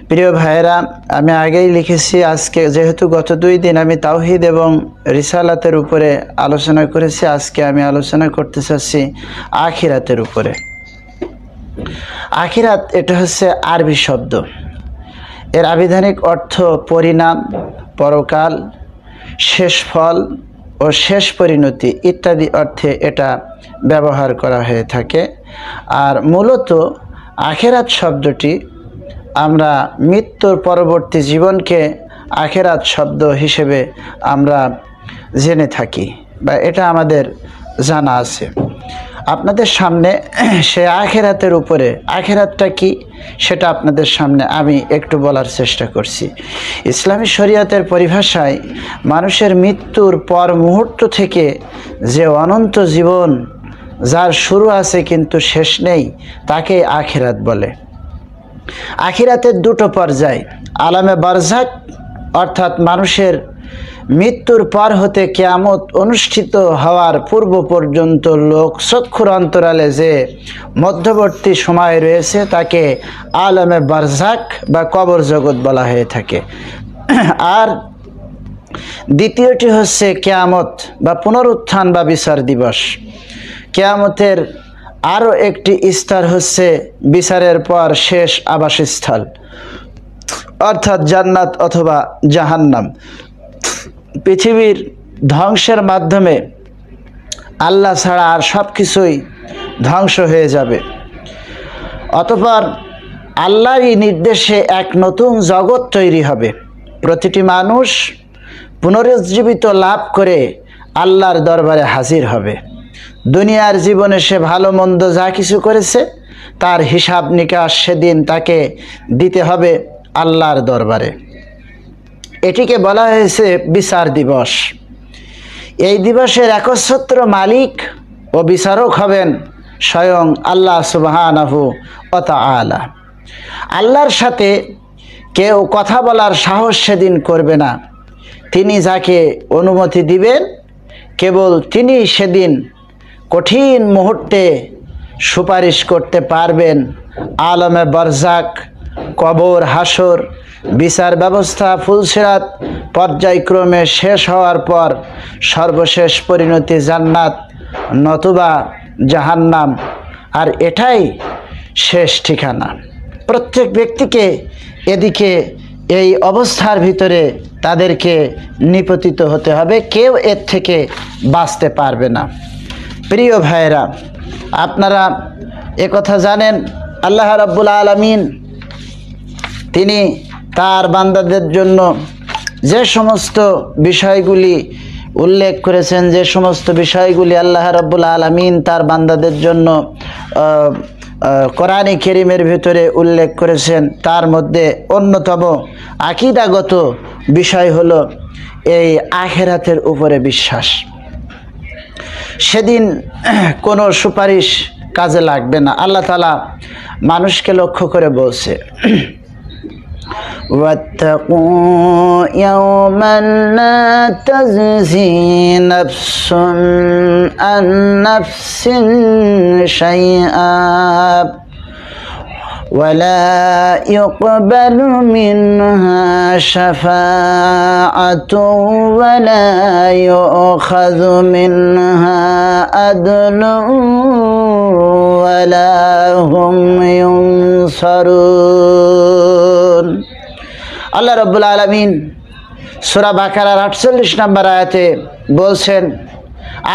প্রিয় ভাইরা, আমি আগেই লিখেছি আজকে যেহেতু গত 2 দিন আমি তাওহীদ এবং রিসালাতের উপরে আলোচনা করেছি, আজকে আমি আলোচনা করতে চাচ্ছি আখিরাতের উপরে। আখিরাত এটা হচ্ছে আরবি শব্দ। এর আবিধানিক অর্থ পরিণাম, পরকাল, শেষ ফল ও শেষ পরিণতি ইত্যাদি অর্থে এটা ব্যবহার করা হয়ে থাকে। আর মূলত আখিরাত শব্দটি আমরা মৃত্যুর পরবর্তী জীবনকে আখিরাত শব্দ হিসেবে আমরা জেনে থাকি বা এটা আমাদের জানা আছে। আপনাদের সামনে সে আখিরাতের উপরে, আখিরাতটা কি সেটা আপনাদের সামনে আমি একটু বলার চেষ্টা করছি। ইসলামী শরীয়তের পরিভাষায় মানুষের মৃত্যুর পর মুহূর্ত থেকে যে অনন্ত জীবন যার শুরু আছে কিন্তু শেষ নেই, তাকে আখিরাত বলে। আখিরাতের 2টো পর্যায়, আলামে বারজাক অর্থাৎ মানুষের মৃত্যুর পর হতে কিয়ামত অনুষ্ঠিত হওয়ার পূর্ব পর্যন্ত লোক চক্ষুর অন্তরালে যে মধ্যবর্তী সময় রয়েছে তাকে আলামে বারজাক বা কবর জগৎ বলা হয়ে থাকে। আর দ্বিতীয়টি হচ্ছে কিয়ামত বা পুনরুত্থান বা বিচার দিবস। কিয়ামতের আরও একটি স্তর হচ্ছে বিচারের পর শেষ আবাসস্থল অর্থাৎ জান্নাত অথবা জাহান্নাম। পৃথিবীর ধ্বংসের মাধ্যমে আল্লাহ ছাড়া আর সব কিছুই ধ্বংস হয়ে যাবে। অতঃপর আল্লাহরই নির্দেশে এক নতুন জগৎ তৈরি হবে। প্রতিটি মানুষ পুনরুজ্জীবিত লাভ করে আল্লাহর দরবারে হাজির হবে। দুনিয়ার জীবনে সে ভালো মন্দ যা কিছু করেছে তার হিসাব নিকাশ সেদিন তাকে দিতে হবে আল্লাহর দরবারে। এটিকে বলা হয়েছে বিচার দিবস। এই দিবসের একচ্ছত্র মালিক ও বিচারক হবেন স্বয়ং আল্লাহ সুবহানাহু ওয়া তাআলা। আল্লাহর সাথে কেউ কথা বলার সাহস সেদিন করবে না। তিনি যাকে অনুমতি দিবেন কেবল তিনি সেদিন কঠিন মুহূর্তে সুপারিশ করতে পারবেন। আলমে বারজাক, কবর, হাসর, বিচার ব্যবস্থা, ফুলসিরাত পর্যায়ক্রমে শেষ হওয়ার পর সর্বশেষ পরিণতি জান্নাত নতুবা জাহান্নাম। আর এটাই শেষ ঠিকানা। প্রত্যেক ব্যক্তিকে এদিকে এই অবস্থার ভিতরে তাদেরকে নিপতিত হতে হবে, কেউ এর থেকে বাঁচতে পারবে না। প্রিয় ভাইরা, আপনারা একথা জানেন আল্লাহ রাব্বুল আলামিন তিনি তার বান্দাদের জন্য যে সমস্ত বিষয়গুলি উল্লেখ করেছেন, যে সমস্ত বিষয়গুলি আল্লাহ রাব্বুল আলামিন তার বান্দাদের জন্য কোরআনে কারীমের ভিতরে উল্লেখ করেছেন, তার মধ্যে অন্যতম আকীদাগত বিষয় হলো এই আখিরাতের উপরে বিশ্বাস। সেদিন কোনো সুপারিশ কাজে লাগবে না। আল্লাহ তাআলা মানুষকে লক্ষ্য করে বলছে, واتقوا يوما لا تجزي نفس عن نفس شيئا ولا يقبل منها شفاعة ولا يؤخذ منها عدل ولا هم ينصرون। আল্লাহ রাব্বুল আলামিন সূরা বাকারার 48 নম্বর আয়াতে বলছেন,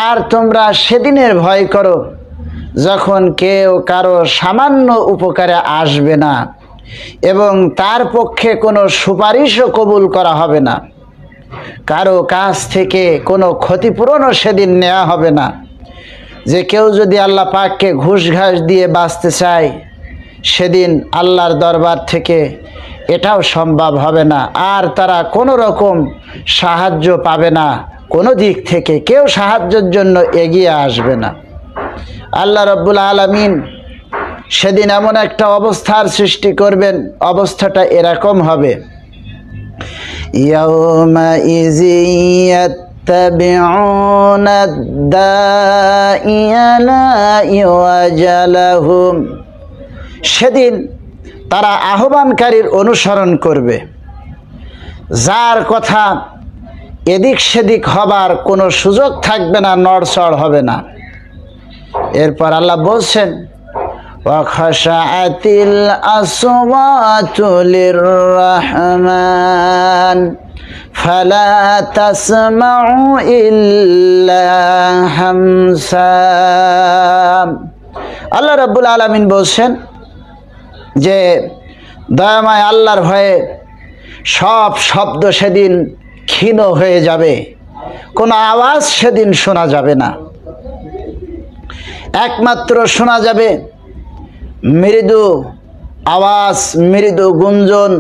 আর তোমরা সেদিনের ভয় করো যখন কেউ কারো সামান্য উপকারে আসবে না এবং তার পক্ষে কোনো সুপারিশও কবুল করা হবে না। কারো কাছ থেকে কোনো ক্ষতিপূরণও সেদিন নেওয়া হবে না। যে কেউ যদি আল্লাহ পাককে ঘুষ ঘাস দিয়ে বাঁচতে চায়, সেদিন আল্লাহর দরবার থেকে এটাও সম্ভব হবে না। আর তারা কোনো রকম সাহায্য পাবে না, কোনো দিক থেকে কেউ সাহায্যের জন্য এগিয়ে আসবে না। আল্লাহ রাব্বুল আলামিন সেদিন এমন একটা অবস্থার সৃষ্টি করবেন, অবস্থাটা এরকম হবে, ইয়াউমাইযি ইয়াত্তাবিউনা আদ-দাইয়া লা ইওয়াজা লাহুম। সেদিন তারা আহ্বানকারীর অনুসরণ করবে, যার কথা এদিক সেদিক হবার কোনো সুযোগ থাকবে না, নড়চড় হবে না। এরপর আল্লাহ বলছেন ওয়াখাশাআতিল আসওয়াতু লিররহমান ফালা তাসমাউ ইল্লা হামসা। আল্লাহ রাব্বুল আলামিন বলছেন যে দয়াময় আল্লাহর ভয়ে সব শব্দ সেদিন ক্ষীণ হয়ে যাবে, কোনো আওয়াজ সেদিন শোনা যাবে না। একমাত্র শোনা যাবে মৃদু আওয়াজ, মৃদু গুঞ্জন,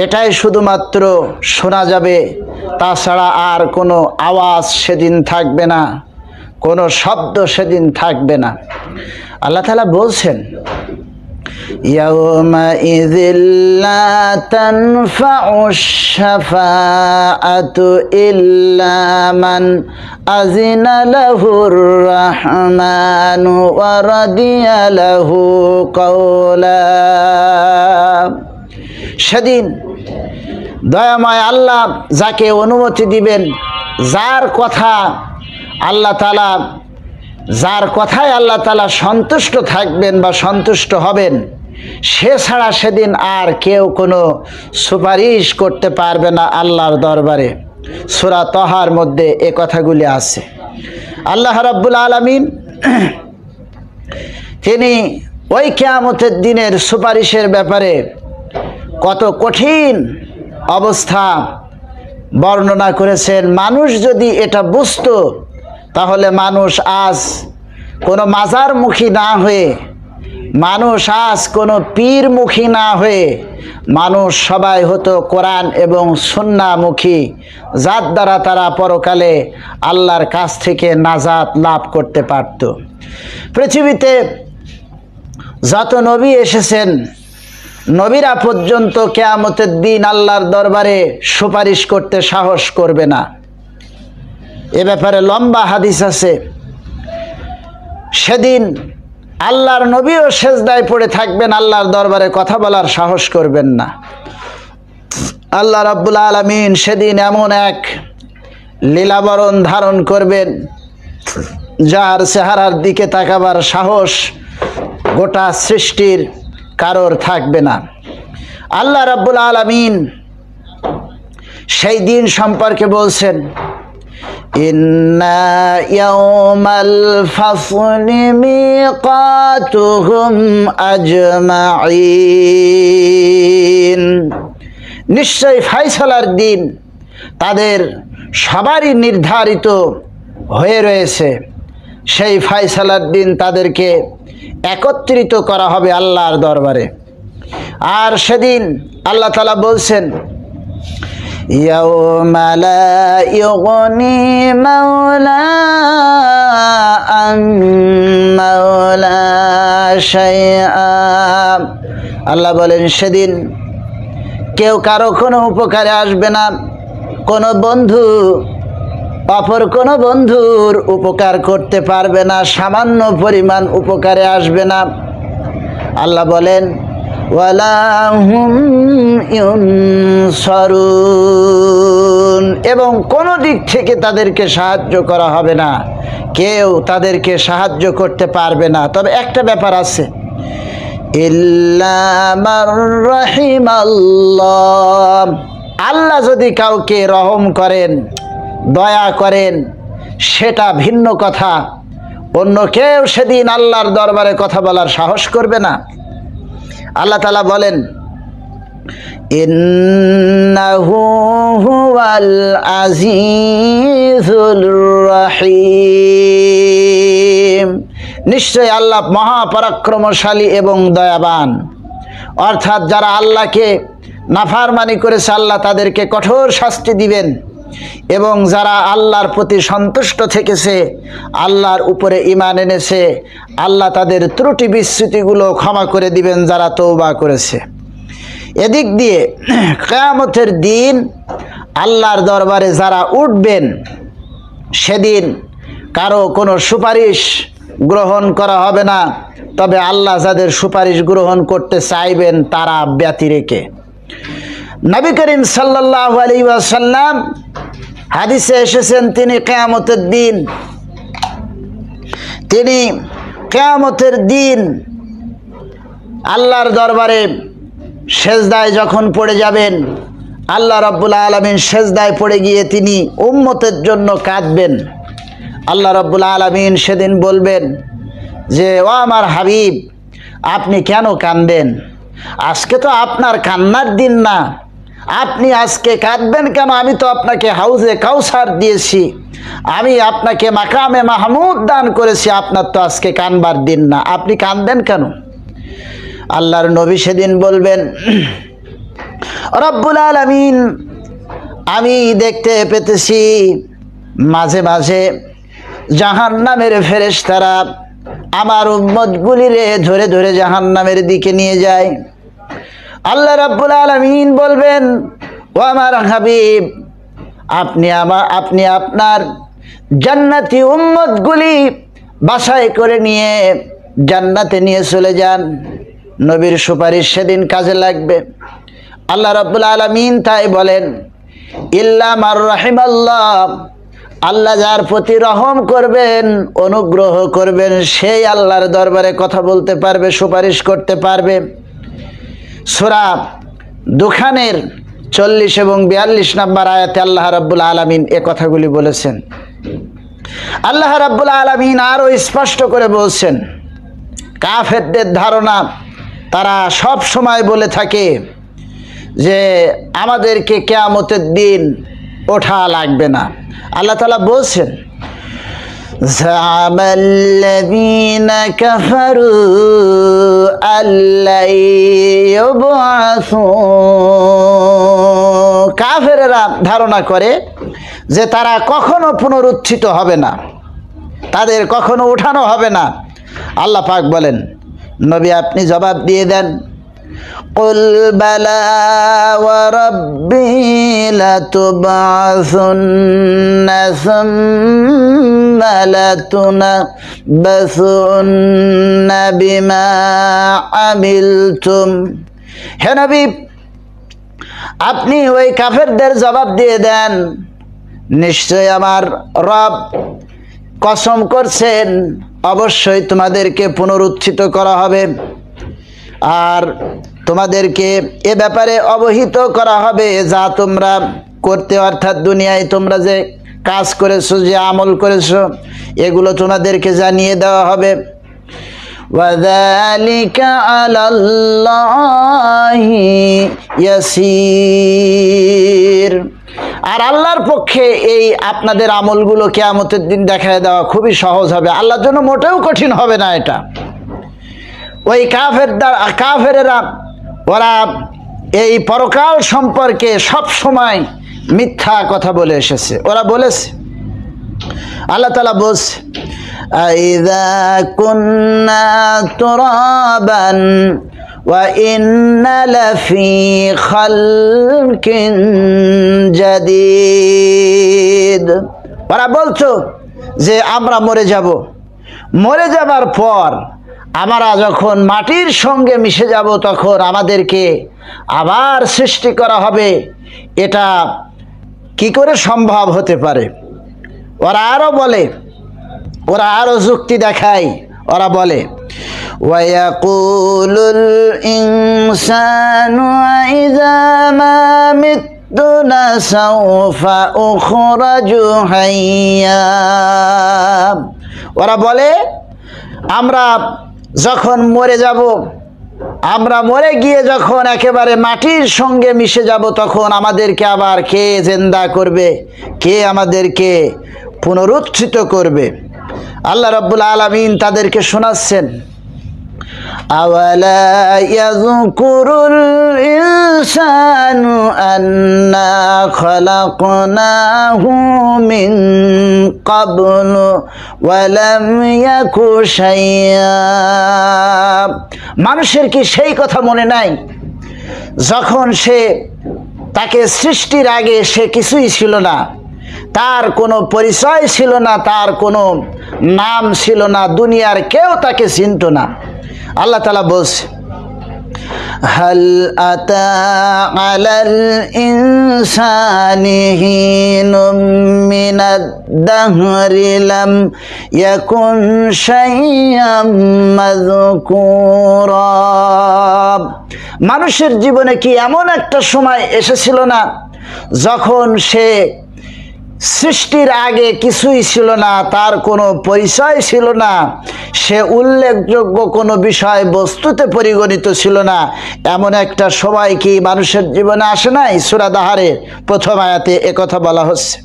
এটাই শুধুমাত্র শোনা যাবে। তাছাড়া আর কোনো আওয়াজ সেদিন থাকবে না, কোনো শব্দ সেদিন থাকবে না। আল্লাহ তাআলা বলছেন ইয়াউমাইযিল লা তানফাউশ শাফাআতু ইল্লা মান আযিনা লাহুর রাহমানু ওয়া রাদিয়া লাহু কাওলা। সেদিন দয়াময় আল্লাহ যাকে অনুমতি দিবেন, যার কথায় আল্লাহ তাআলা সন্তুষ্ট থাকবেন বা সন্তুষ্ট হবেন, সে ছাড়া সেদিন আর কেউ কোনো সুপারিশ করতে পারবে না আল্লাহর দরবারে। সূরা তাহার মধ্যে এ কথাগুলি আছে। আল্লাহ রাব্বুল আলামিন তিনি ওই কিয়ামতের দিনের সুপারিশের ব্যাপারে কত কঠিন অবস্থা বর্ণনা করেছেন। মানুষ যদি এটা বুঝতো, তাহলে মানুষ আজ কোনো মাজারমুখী না হয়ে, মানুষ আজ কোনো পীরমুখী না হয়ে, মানুষ সবাই হতো কোরআন এবং সুন্নাহমুখী, যার দ্বারা তারা পরকালে আল্লাহর কাছ থেকে নাজাত লাভ করতে পারত। পৃথিবীতে যত নবী এসেছেন, নবীরা পর্যন্ত কিয়ামতের দিন আল্লাহর দরবারে সুপারিশ করতে সাহস করবে না। এ ব্যাপারে লম্বা হাদিস আছে। সেদিন আল্লাহর নবীও সেজদায় পড়ে থাকবেন, আল্লাহর দরবারে কথা বলার সাহস করবেন না। আল্লাহ রাব্বুল আলামিন সেদিন এমন এক লীলাবরণ ধারণ করবেন, যার চেহারার দিকে তাকাবার সাহস গোটা সৃষ্টির কারোর থাকবে না। আল্লাহ রাব্বুল আলামিন সেই দিন সম্পর্কে বলছেন ইন্না ইয়াউমাল ফাসলি মিকাতুহুম আজমাইন। নিশ্চয় ফায়সালার দিন তাদের সবারই নির্ধারিত হয়ে রয়েছে। সেই ফায়সালার দিন তাদেরকে একত্রিত করা হবে আল্লাহর দরবারে। আর সেদিন আল্লাহ তাআলা বলছেন ইয়াউমা লা ইউগনি মাওলা আন মাওলা শাইআ। আল্লাহ বলেন সেদিন কেউ কারো কোনো উপকারে আসবে না, কোনো বন্ধু অপর কোনো বন্ধুর উপকার করতে পারবে না, সামান্য পরিমাণ উপকারে আসবে না। আল্লাহ বলেন ওয়ালা হুম ইউনসারুন, এবং কোনো দিক থেকে তাদেরকে সাহায্য করা হবে না, কেউ তাদেরকে সাহায্য করতে পারবে না। তবে একটা ব্যাপার আছে, ইল্লা মান রাহিমাল্লাহ, আল্লাহ যদি কাউকে রহম করেন, দয়া করেন, সেটা ভিন্ন কথা। অন্য কেউ সেদিন আল্লাহর দরবারে কথা বলার সাহস করবে না। আল্লাহ তাআলা বলেন ইন্নাহু হুয়াল আজিজুর রহিম, নিশ্চয় আল্লাহ মহাপরাক্রমশালী এবং দয়াবান। অর্থাৎ যারা আল্লাহকে নাফরমানি করেছে, আল্লাহ তাদেরকে কঠোর শাস্তি দিবেন, এবং যারা আল্লাহর প্রতি সন্তুষ্ট থেকেছে, আল্লাহর উপরে ঈমান এনেছে, আল্লাহ তাদের ত্রুটি বিচ্যুতিগুলো ক্ষমা করে দিবেন যারা তওবা করেছে। এদিক দিয়ে কিয়ামতের দিন আল্লাহর দরবারে যারা উঠবেন, সেদিন কারো কোনো সুপারিশ গ্রহণ করা হবে না, তবে আল্লাহ যাদের সুপারিশ গ্রহণ করতে চাইবেন তারা ব্যতিরেকে। নবী করিম সাল্লাল্লাহু আলাইহি ওয়াসাল্লাম হাদিসে এসেছেন, তিনি কিয়ামতের দিন আল্লাহর দরবারে সেজদায় যখন পড়ে যাবেন, আল্লাহ রাব্বুল আলামিন সেজদায় পড়ে গিয়ে তিনি উম্মতের জন্য কাঁদবেন। আল্লাহ রাব্বুল আলামিন সেদিন বলবেন যে, ও আমার হাবিব, আপনি কেন কাঁদেন? আজকে তো আপনার কান্নার দিন না, আপনি আজকে কাঁদবেন কেন? আমি তো আপনাকে হাউজে কাউসার দিয়েছি, আমি আপনাকে মাকামে মাহমুদ দান করেছি, আপনার তো আজকে কানবার দিন না, আপনি কাঁদেন কেন? আল্লাহর নবী সেদিন বলবেন, রব্বুল আলামিন, আমি দেখতে পেতেছি মাঝে মাঝে জাহান্নামের ফেরেশতারা আমার উম্মতগুলিরে ধরে ধরে জাহান্নামের দিকে নিয়ে যায়। আল্লাহ রাব্বুল আলামিন বলবেন, ও আমার হাবিব, আপনি আপনার জান্নাতি উম্মতগুলি বাসায় করে নিয়ে জান্নাতে নিয়ে চলে যান, নবীর সুপারিশ সেদিন কাজে লাগবে। আল্লাহ রাব্বুল আলামিন তাই বলেন, ইল্লা মার রাহিমাল্লাহ, আল্লাহ যার প্রতি রহম করবেন, অনুগ্রহ করবেন, সেই আল্লাহর দরবারে কথা বলতে পারবে, সুপারিশ করতে পারবে। সূরা দুখানের 40 এবং 42 নম্বর আয়াতে আল্লাহ রাব্বুল আলামিন এ কথাগুলি বলেছেন। আল্লাহ রাব্বুল আলামিন আরও স্পষ্ট করে বলছেন, কাফেরদের ধারণা, তারা সব সময় বলে থাকে যে আমাদেরকে কিয়ামতের দিন ওঠা লাগবে না। আল্লাহ তাআলা বলছেন, যা'ামাল্লাযীনা কাফারু আল্লা ইউবআসু, কাফেররা ধারণা করে যে তারা কখনো পুনরুত্থিত হবে না, তাদের কখনো উঠানো হবে না। আল্লাহ পাক বলেন, নবী আপনি জবাব দিয়ে দেন, কুল বালা ওয়া রাব্বি লাতুবআসুন্না সুম্মা লাতুনাব্বাসুন্না বিমা আমিলতুম। হে নবী, আপনি ওই কাফেরদের জবাব দিয়ে দেন, নিশ্চয় আমার রব কসম করছেন অবশ্যই তোমাদেরকে পুনরুত্থিত করা হবে, আর তোমাদেরকে এ ব্যাপারে অবহিত করা হবে যা তোমরা করতে, অর্থাৎ দুনিয়ায় তোমরা যে কাজ করেছো, যে আমল করেছো, এগুলো তোমাদেরকে জানিয়ে দেওয়া হবে। ওয়াযালিকা আলাল্লাহি ইয়াসির, আর আল্লাহর পক্ষে এই আপনাদের আমলগুলো কিয়ামতের দিন দেখায় দেওয়া খুবই সহজ হবে, আল্লাহর জন্য মোটেও কঠিন হবে না এটা। ওই কাফেরেরা ওরা এই পরকাল সম্পর্কে সব সময় মিথ্যা কথা বলে এসেছে। ওরা বলেছে, আল্লাহ তাআলা বলছে, আইযা কুন্না তুরাবান ওয়া ইন্না লাফি খালকিন জাদীদ। ওরা বলছো যে আমরা মরে যাব, মরে যাবার পর আমরা যখন মাটির সঙ্গে মিশে যাব তখন আমাদেরকে আবার সৃষ্টি করা হবে, এটা কি করে সম্ভব হতে পারে? ওরা আরো বলে, ওরা আরো যুক্তি দেখায়, ওরা বলে, ওয়ায়াকুলুল ইনসানু ইযা মা মিততু লাসাউফা উখরাজু হাইয়্যা। ওরা বলে আমরা যখন মরে যাব, আমরা মরে গিয়ে যখন একেবারে মাটির সঙ্গে মিশে যাব, তখন আমাদেরকে আবার কে জিন্দা করবে, কে আমাদেরকে পুনরুত্থিত করবে? আল্লাহ রাব্বুল আলামিন তাদেরকে শোনাচ্ছেন, আওয়ালা ইয়াযকুরুল ইনসানু আন্না খালাকনাহু মিন ক্বাবলু ওয়া লাম ইয়াকু শাইয়্যা। মানুষের কি সেই কথা মনে নাই যখন তাকে সৃষ্টির আগে সে কিছুই ছিল না, তার কোনো পরিচয় ছিল না, তার কোনো নাম ছিল না, দুনিয়ার কেউ তাকে চিনত না। আল্লাহ তাআলা বলছে, হাল আতা আলাল ইনসানি হিনুম মিনাদ দাহরি লাম ইয়াকুন শাইয়্যাম মাযকুরা। মানুষের জীবনে কি এমন একটা সময় এসেছিল না যখন সে সৃষ্টির আগে কিছুই ছিল না, তার কোনো পরিচয় ছিল না, সে উল্লেখযোগ্য কোনো বিষয় বস্তুতে পরিগণিত ছিল না। এমন একটা সময় কি মানুষের জীবনে আসে নাই? সূরা দাহরের প্রথম আয়াতে একথা বলা হচ্ছে।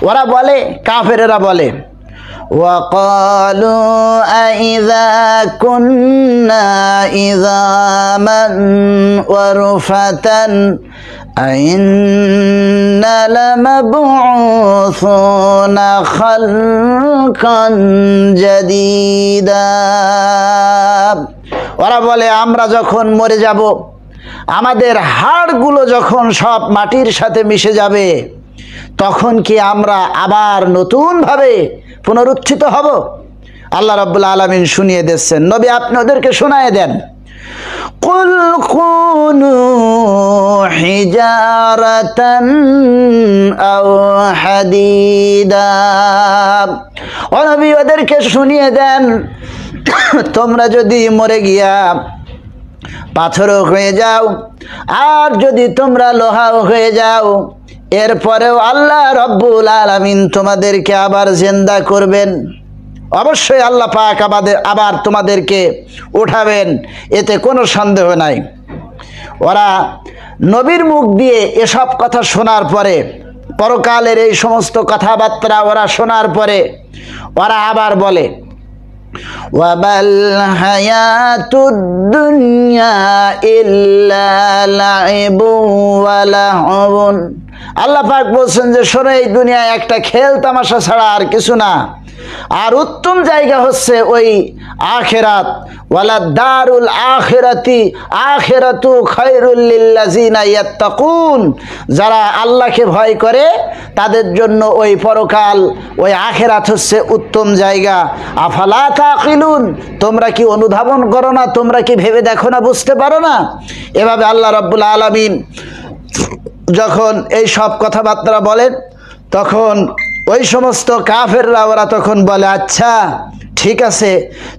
ওরা বলে, কাফেরেরা বলে, ওয়াকালু আইযা কুন্না ইযামান ওয়া রুফাতান আইন্না লামাবউসুনা খালকান জাদীদা। ওরা বলে, আমরা যখন মরে যাব, আমাদের হাড়গুলো যখন সব মাটির সাথে মিশে যাবে, তখন কি আমরা আবার নতুনভাবে পুনরুত্থিত হব? আল্লাহ রাব্বুল আলামিন শুনিয়ে দিচ্ছেন, নবী আপনি ওদেরকে শোনায়ে দেন, কুল কুনু হিজারাতান আও হাদিদা। ও নবী ওদেরকে শুনিয়ে দেন, তোমরা যদি মরে গিয়া পাথরও হয়ে যাও, আর যদি তোমরা লোহাও হয়ে যাও, এরপরেও আল্লাহ রব্বুল আলামিন তোমাদেরকে আবার জিন্দা করবেন। অবশ্যই আল্লাহ পাক আবার তোমাদেরকে উঠাবেন, এতে কোনো সন্দেহ নাই। ওরা নবীর মুখ দিয়ে এসব কথা শোনার পরে, পরকালের এই সমস্ত কথাবার্তা ওরা শোনার পরে ওরা আবার বলে, ওয়াবাল হায়াতুদ দুনিয়া ইল্লা লাইবু ওয়া লাহবুন। আল্লাহ পাক বলছেন যে শোনো, এই দুনিয়া একটা খেল তামাশা ছাড়া আর কিছু না, আর উত্তম জায়গা হচ্ছে ওই আখিরাত। ওয়ালা দারুল আখিরাতি আখিরাতু খায়রুল লিল্লাযিনা ইয়াত্তাকুন। যারা আল্লাহকে ভয় করে তাদের জন্য ওই পরকাল, ওই আখিরাত হচ্ছে উত্তম জায়গা। আফালা তাকিলুন, তোমরা কি অনুধাবন করো না? তোমরা কি ভেবে দেখো না? বুঝতে পারো না? এভাবে আল্লাহ রাব্বুল আলামিন যখন এই সব কথাবার্তা বলেন, তখন ওই সমস্ত কাফেররা ওরা তখন বলে, আচ্ছা ঠিক আছে,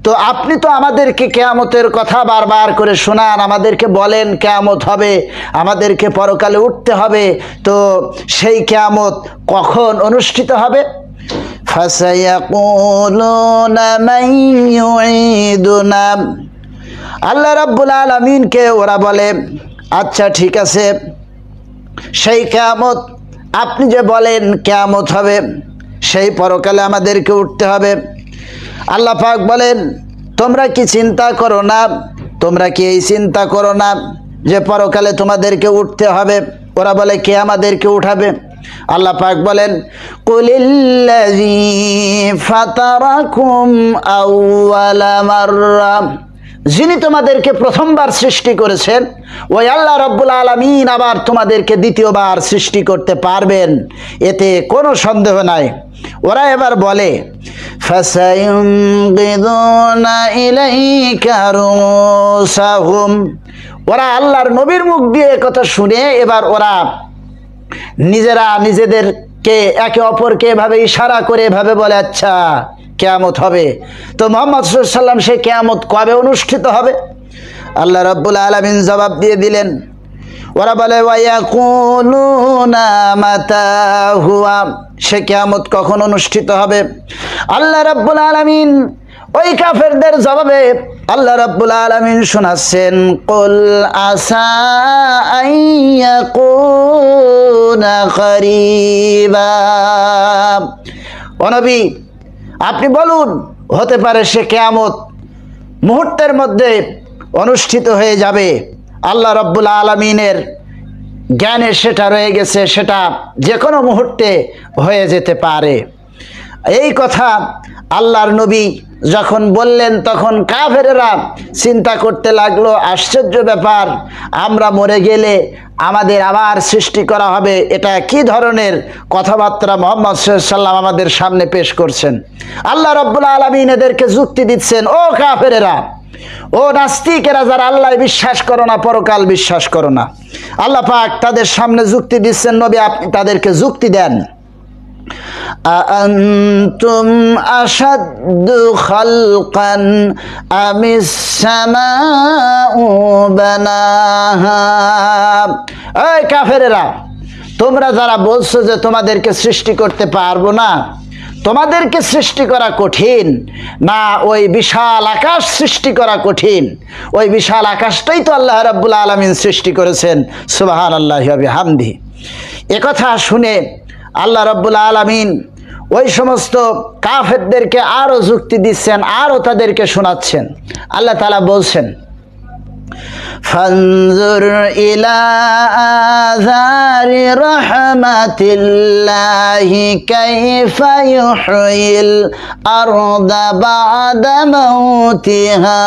তো আপনি তো আমাদেরকে কিয়ামতের কথা বারবার করে শোনান, আমাদেরকে বলেন কিয়ামত হবে, আমাদেরকে পরকালে উঠতে হবে, তো সেই কিয়ামত কখন অনুষ্ঠিত হবে? ফাসায়াকুলুনা মান ইউঈদুনা। আল্লাহ রাব্বুল আলামিনকে ওরা বলে, আচ্ছা ঠিক আছে, সেই কিয়ামত আপনি যে বলেন কিয়ামত হবে, সেই পরকালে আমাদেরকে উঠতে হবে। আল্লাহ পাক বলেন, তোমরা কি চিন্তা করো না, তোমরা কি এই চিন্তা করো না যে পরকালে তোমাদেরকে উঠতে হবে? ওরা বলে, কে আমাদেরকে উঠাবে? আল্লাহ পাক বলেন, কুলিল্লাযী ফাতারাকুম আউওয়ালা মাররা। যিনি তোমাদেরকে প্রথমবার সৃষ্টি করেছেন, ওই আল্লাহ রাব্বুল আলামিন আবার তোমাদেরকে দ্বিতীয়বার সৃষ্টি করতে পারবেন, এতে কোনো সন্দেহ নাই। ওরা এবার বলে, ফাসায়ুনকিদুনা ইলাইকা রুসাহুম। ওরা আল্লাহর নবীর মুখ দিয়ে কথা শুনে এবার ওরা নিজেরা নিজেদেরকে একে অপরকে এভাবে ইশারা করে এভাবে বলে, আচ্ছা কিয়ামত হবে, তো মুহাম্মদ সাল্লাল্লাহু আলাইহি ওয়াসাল্লাম সেই কিয়ামত কবে অনুষ্ঠিত হবে? আল্লাহ রাব্বুল আলামিন জবাব দিয়ে দিলেন, ওরা বলে, ওয়ায়াকুলুনা মাতা হুয়া। সে কিয়ামত কখন অনুষ্ঠিত হবে? আল্লাহ রাব্বুল আলামিন ওই কাফেরদের জবাবে আল্লাহ রাব্বুল আলামিন শোনাচ্ছেন, কুল আসা আইয়াকুনা করিবা। ও নবী আপনি বলুন, হতে পারে সে কিয়ামত মুহূর্তের মধ্যে অনুষ্ঠিত হয়ে যাবে। আল্লাহ রাব্বুল আলামিনের জ্ঞানে সেটা রয়ে গেছে, সেটা যে কোনো মুহূর্তে হয়ে যেতে পারে। এই কথা আল্লাহর নবী যখন বললেন তখন কাফেরেরা চিন্তা করতে লাগলো, আশ্চর্য ব্যাপার, আমরা মরে গেলে আমাদের আবার সৃষ্টি করা হবে, এটা কি ধরনের কথাবার্তা মুহাম্মদ সাল্লাল্লাহু আলাইহি ওয়াসাল্লাম আমাদের সামনে পেশ করছেন। আল্লাহ রাব্বুল আলামিন এদেরকে যুক্তি দিচ্ছেন, ও কাফেরেরা, ও নাস্তিকেরা, যারা আল্লাহ বিশ্বাস করো না, পরকাল বিশ্বাস করো না, আল্লাহ পাক তাদের সামনে যুক্তি দিচ্ছেন, নবী আপনি তাদেরকে যুক্তি দেন। আআনতুম আশাদ্দু খালকান আমিস সামাউ বানাহা। এই কাফেরেরা, তোমরা যারা বলছো যে তোমাদেরকে সৃষ্টি করতে পারবো না, তোমাদেরকে সৃষ্টি করা কঠিন না ওই বিশাল আকাশ সৃষ্টি করা কঠিন? ওই বিশাল আকাশটাই তো আল্লাহ রাব্বুল আলামিন সৃষ্টি করেছেন, সুবহানাল্লাহি ওয়া বিহামদিহি। একথা শুনে আল্লাহ রাব্বুল আলামিন ওই সমস্ত কাফেরদেরকে আরো যুক্তি দিচ্ছেন, আরো তাদেরকে শোনাচ্ছেন। আল্লাহ তাআলা বলছেন, ফানজুর ইলা আযারি রাহমাতিল্লাহি কাইফা ইউহয়িল আরদা বা'দা মাউতিহা।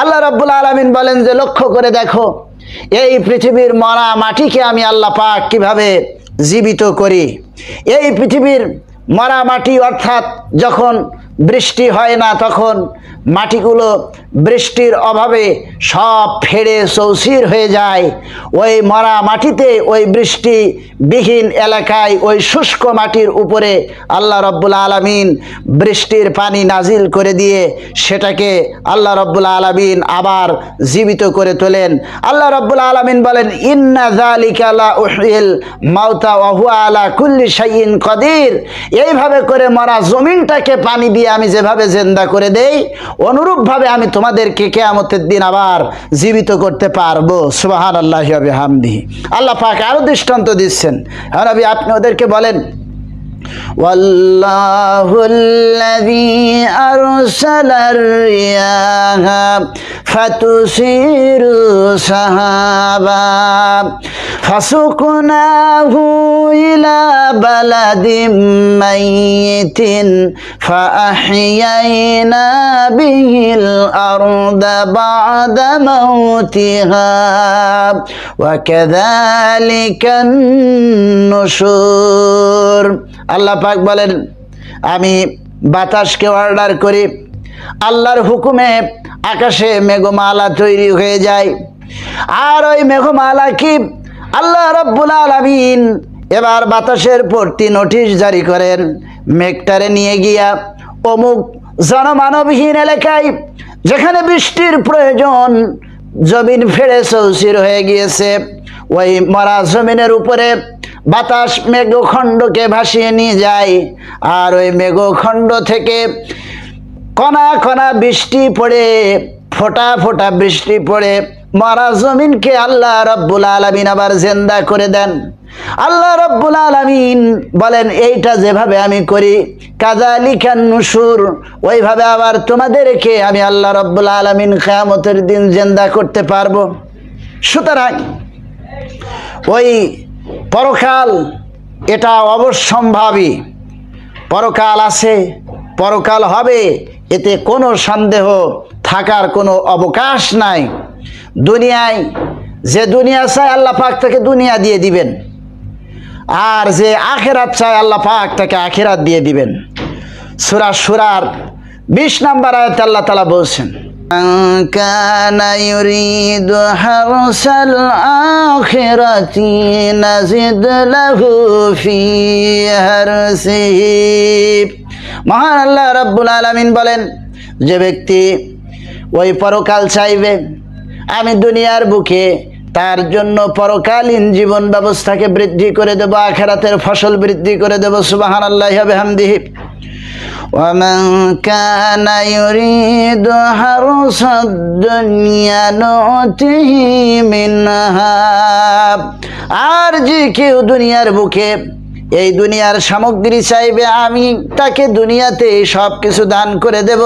আল্লাহ রাব্বুল আলামিন বলেন যে লক্ষ্য করে দেখো, এই পৃথিবীর মরা মাটিকে আমি আল্লাহ পাক কিভাবে জীবিত করি। এই পৃথিবীর মরা মাটি, অর্থাৎ যখন বৃষ্টি হয় না তখন মাটিগুলো বৃষ্টির অভাবে সব ফেড়ে চৌচির হয়ে যায়। ওই মরা মাটিতে, ওই বৃষ্টিবিহীন এলাকায়, ওই শুষ্ক মাটির উপরে আল্লাহ রাব্বুল আলামিন বৃষ্টির পানি নাজিল করে দিয়ে সেটাকে আল্লাহ রাব্বুল আলামিন আবার জীবিত করে তোলেন। আল্লাহ রাব্বুল আলামিন বলেন, ইন্না যালিকা লা উহয়িল মাউতা ওয়া হুয়া আলা কুল্লি শাইইন কাদির। এইভাবে করে মরা জমিনটাকে পানি দিয়ে আমি যেভাবে জিন্দা করে দেই, অনুরূপভাবে আমি তোমাদেরকে কিয়ামতের দিন আবার জীবিত করতে পারবো। সুবহানাল্লাহি ওয়া বিহামদিহি। আল্লাহ পাক আরো দৃষ্টান্ত দিচ্ছেন। নবী আপনি ওদেরকে বলেন, ওয়াল্লাহুল্লাযী আরসালার রিয়াহা ফাতুসিরু সাহাবা ফাসুকনাহু ইলা বালাদিম মাইয়িতিন ফাআহইয়াইনা বিহিল আরদা বা'দা মাউতিহা ওয়া কাযালিকান নুশুর। আল্লাহ পাক বলেন, আমি বাতাসকে অর্ডার করি, আল্লাহর হুকুমে আকাশে মেঘমালা তৈরি হয়ে যায়। আর ওই মেঘমালা কি আল্লাহ রাব্বুল আলামিন এবার বাতাসের প্রতি নোটিশ জারি করেন, মেঘটারে নিয়ে গিয়া অমুক জনমানবহীন এলাকায় যেখানে বৃষ্টির প্রয়োজন, জমিন ফেড়ে চৌচির হয়ে গিয়েছে, ওই মরা জমিনের উপরে বাতাস মেঘখণ্ডকে ভাসিয়ে নিয়ে যায়। আর ওই মেঘখণ্ড থেকে কণা কণা বৃষ্টি পড়ে, ফোঁটা ফোঁটা বৃষ্টি পড়ে মরা জমিনকে আল্লাহ রাব্বুল আলামিন আবার জিন্দা করে দেন। আল্লাহ রাব্বুল আলামিন বলেন, এইটা যেভাবে আমি করি, কাযালিকান নুশুর, ওইভাবে আবার তোমাদেরকে আমি আল্লাহ রাব্বুল আলামিন কিয়ামতের দিন জিন্দা করতে পারবো। সুতরাং ওই পরকাল এটা অবশ্যম্ভাবী, পরকাল আছে, পরকাল হবে, এতে কোনো সন্দেহ থাকার কোনো অবকাশ নাই। দুনিয়ায় যে দুনিয়া চায় আল্লাহ পাক তাকে দুনিয়া দিয়ে দিবেন, আর যে আখিরাত চায় আল্লাহ পাক তাকে আখিরাত দিয়ে দিবেন। সূরা সূরার 20 নম্বর আয়াতে আল্লাহ তাআলা বলছেন, কানা ইউরিদু হারসাল আখিরাতি নাজিদ লাহু ফি হারসিহি। মহান আল্লাহ রাব্বুল আলামিন বলেন, যে ব্যক্তি ওই পরকাল চাইবে, আমি দুনিয়ার বুকে তার জন্য পরকালীন জীবন ব্যবস্থাকে বৃদ্ধি করে দেব, আখিরাতের ফসল বৃদ্ধি করে দেব। সুবহানাল্লাহি ওয়া বিহামদিহি। ومن كان يريد حرث الدنيا نؤته منها। আর যে কেউ দুনিয়ার বুকে এই দুনিয়ার সামগ্রী চাইবে, আমি তাকে দুনিয়াতে সব কিছু দান করে দেব,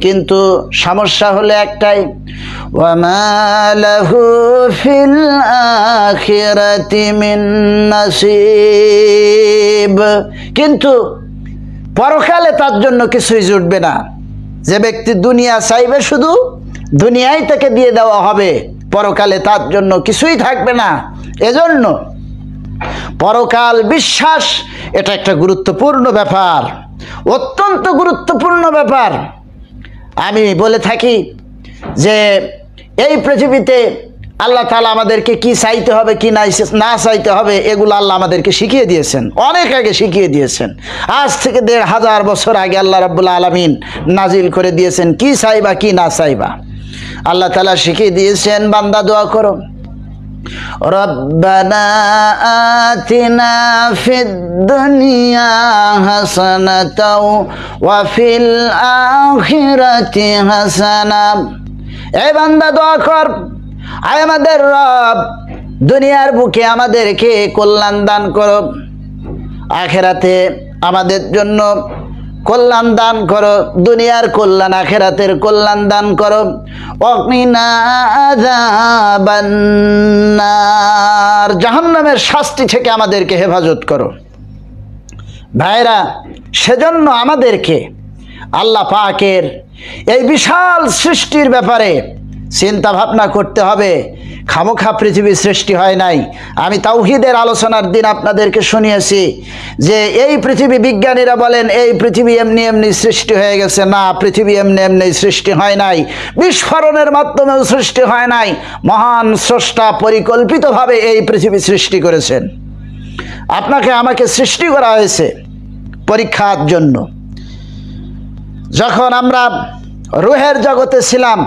কিন্তু সমস্যা হলো একটাই, ওয়ামা লাহু ফিল আখিরাতি মিন নাসিব, কিন্তু পরকালে তার জন্য কিছুই জুটবে না। যে ব্যক্তি দুনিয়া চাইবে শুধু দুনিয়াই তাকে দিয়ে দেওয়া হবে, পরকালে তার জন্য কিছুই থাকবে না। এজন্য পরকাল বিশ্বাস এটা একটা গুরুত্বপূর্ণ ব্যাপার, অত্যন্ত গুরুত্বপূর্ণ ব্যাপার। আমি বলে থাকি যে এই পৃথিবীতে আল্লাহ তাআলা আমাদেরকে কি চাইতে হবে কি না চাইতে হবে এগুলো আল্লাহ আমাদেরকে শিখিয়ে দিয়েছেন, অনেক আগে শিখিয়ে দিয়েছেন। আজ থেকে ১৫০০ বছর আগে আল্লাহ রাব্বুল আলামিন নাজিল করে দিয়েছেন কি চাইবা কি না চাইবা। আল্লাহ তাআলা শিখিয়ে দিয়েছেন, বান্দা দোয়া করো, রব্বানা আতিনা ফিদ দুনিয়া হাসানাতাও ওয়া ফিল আখিরাতি হাসানা। এই বান্দা দোয়া কর, আয় আমাদের রব দুনিয়ার বুকে আমাদেরকে কল্যাণ দান করো, আখিরাতে আমাদের জন্য কল্যাণ দান করো, দুনিয়ার কল্যাণ আখিরাতের কল্যাণ দান করো, ওয়াকিনা আযাবান নার, জাহান্নামের শাস্তি থেকে আমাদেরকে হেফাজত করো। ভাইরা, সেজন্য আমাদেরকে আল্লাহ পাকের এই বিশাল সৃষ্টির ব্যাপারে চিন্তা ভাবনা করতে হবে। খামোখা পৃথিবী সৃষ্টি হয় নাই। আমি তাওহীদের আলোচনার দিন আপনাদেরকে শুনিয়েছি যে এই পৃথিবী, বিজ্ঞানীরা বলেন এই পৃথিবী এমনি এমনি সৃষ্টি হয়ে গেছে। না, পৃথিবী এমনি এমনি সৃষ্টি হয় নাই, বিস্ফোরণের মাধ্যমেও সৃষ্টি হয় নাই। মহান স্রষ্টা পরিকল্পিতভাবে এই পৃথিবী সৃষ্টি করেছেন। আপনাকে আমাকে সৃষ্টি করা হয়েছে পরীক্ষার জন্য। যখন আমরা রূহের জগতে ছিলাম,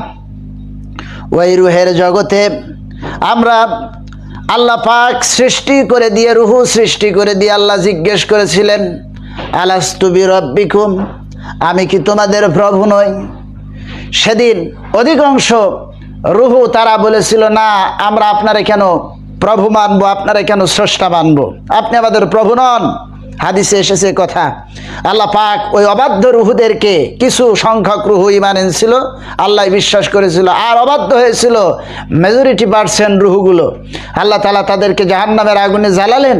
ওই রূহের জগতে আমরা আল্লাহ পাক সৃষ্টি করে দিয়ে, রুহু সৃষ্টি করে দিয়ে আল্লাহ জিজ্ঞেস করেছিলেন, আলাস্তু বিরব্বিকুম, আমি কি তোমাদের প্রভু নই? সেদিন অধিকাংশ রুহু তারা বলেছিল, না, আমরা আপনারে কেন প্রভু মানবো, আপনারা কেন স্রষ্টা মানবো, আপনি আমাদের প্রভু নন। হাদিসে এসেছে কথা। আল্লাহ পাক ওই অবাধ্য রুহুদেরকে, কিছু সংখ্যক রুহু ঈমান এনেছিল, আল্লাহ বিশ্বাস করেছিল, আর অবাধ্য হয়েছিল মেজরিটি পার্সেন্ট রুহুগুলো। আল্লাহ তাআলা তাদেরকে জাহান্নামের আগুনে জ্বালালেন,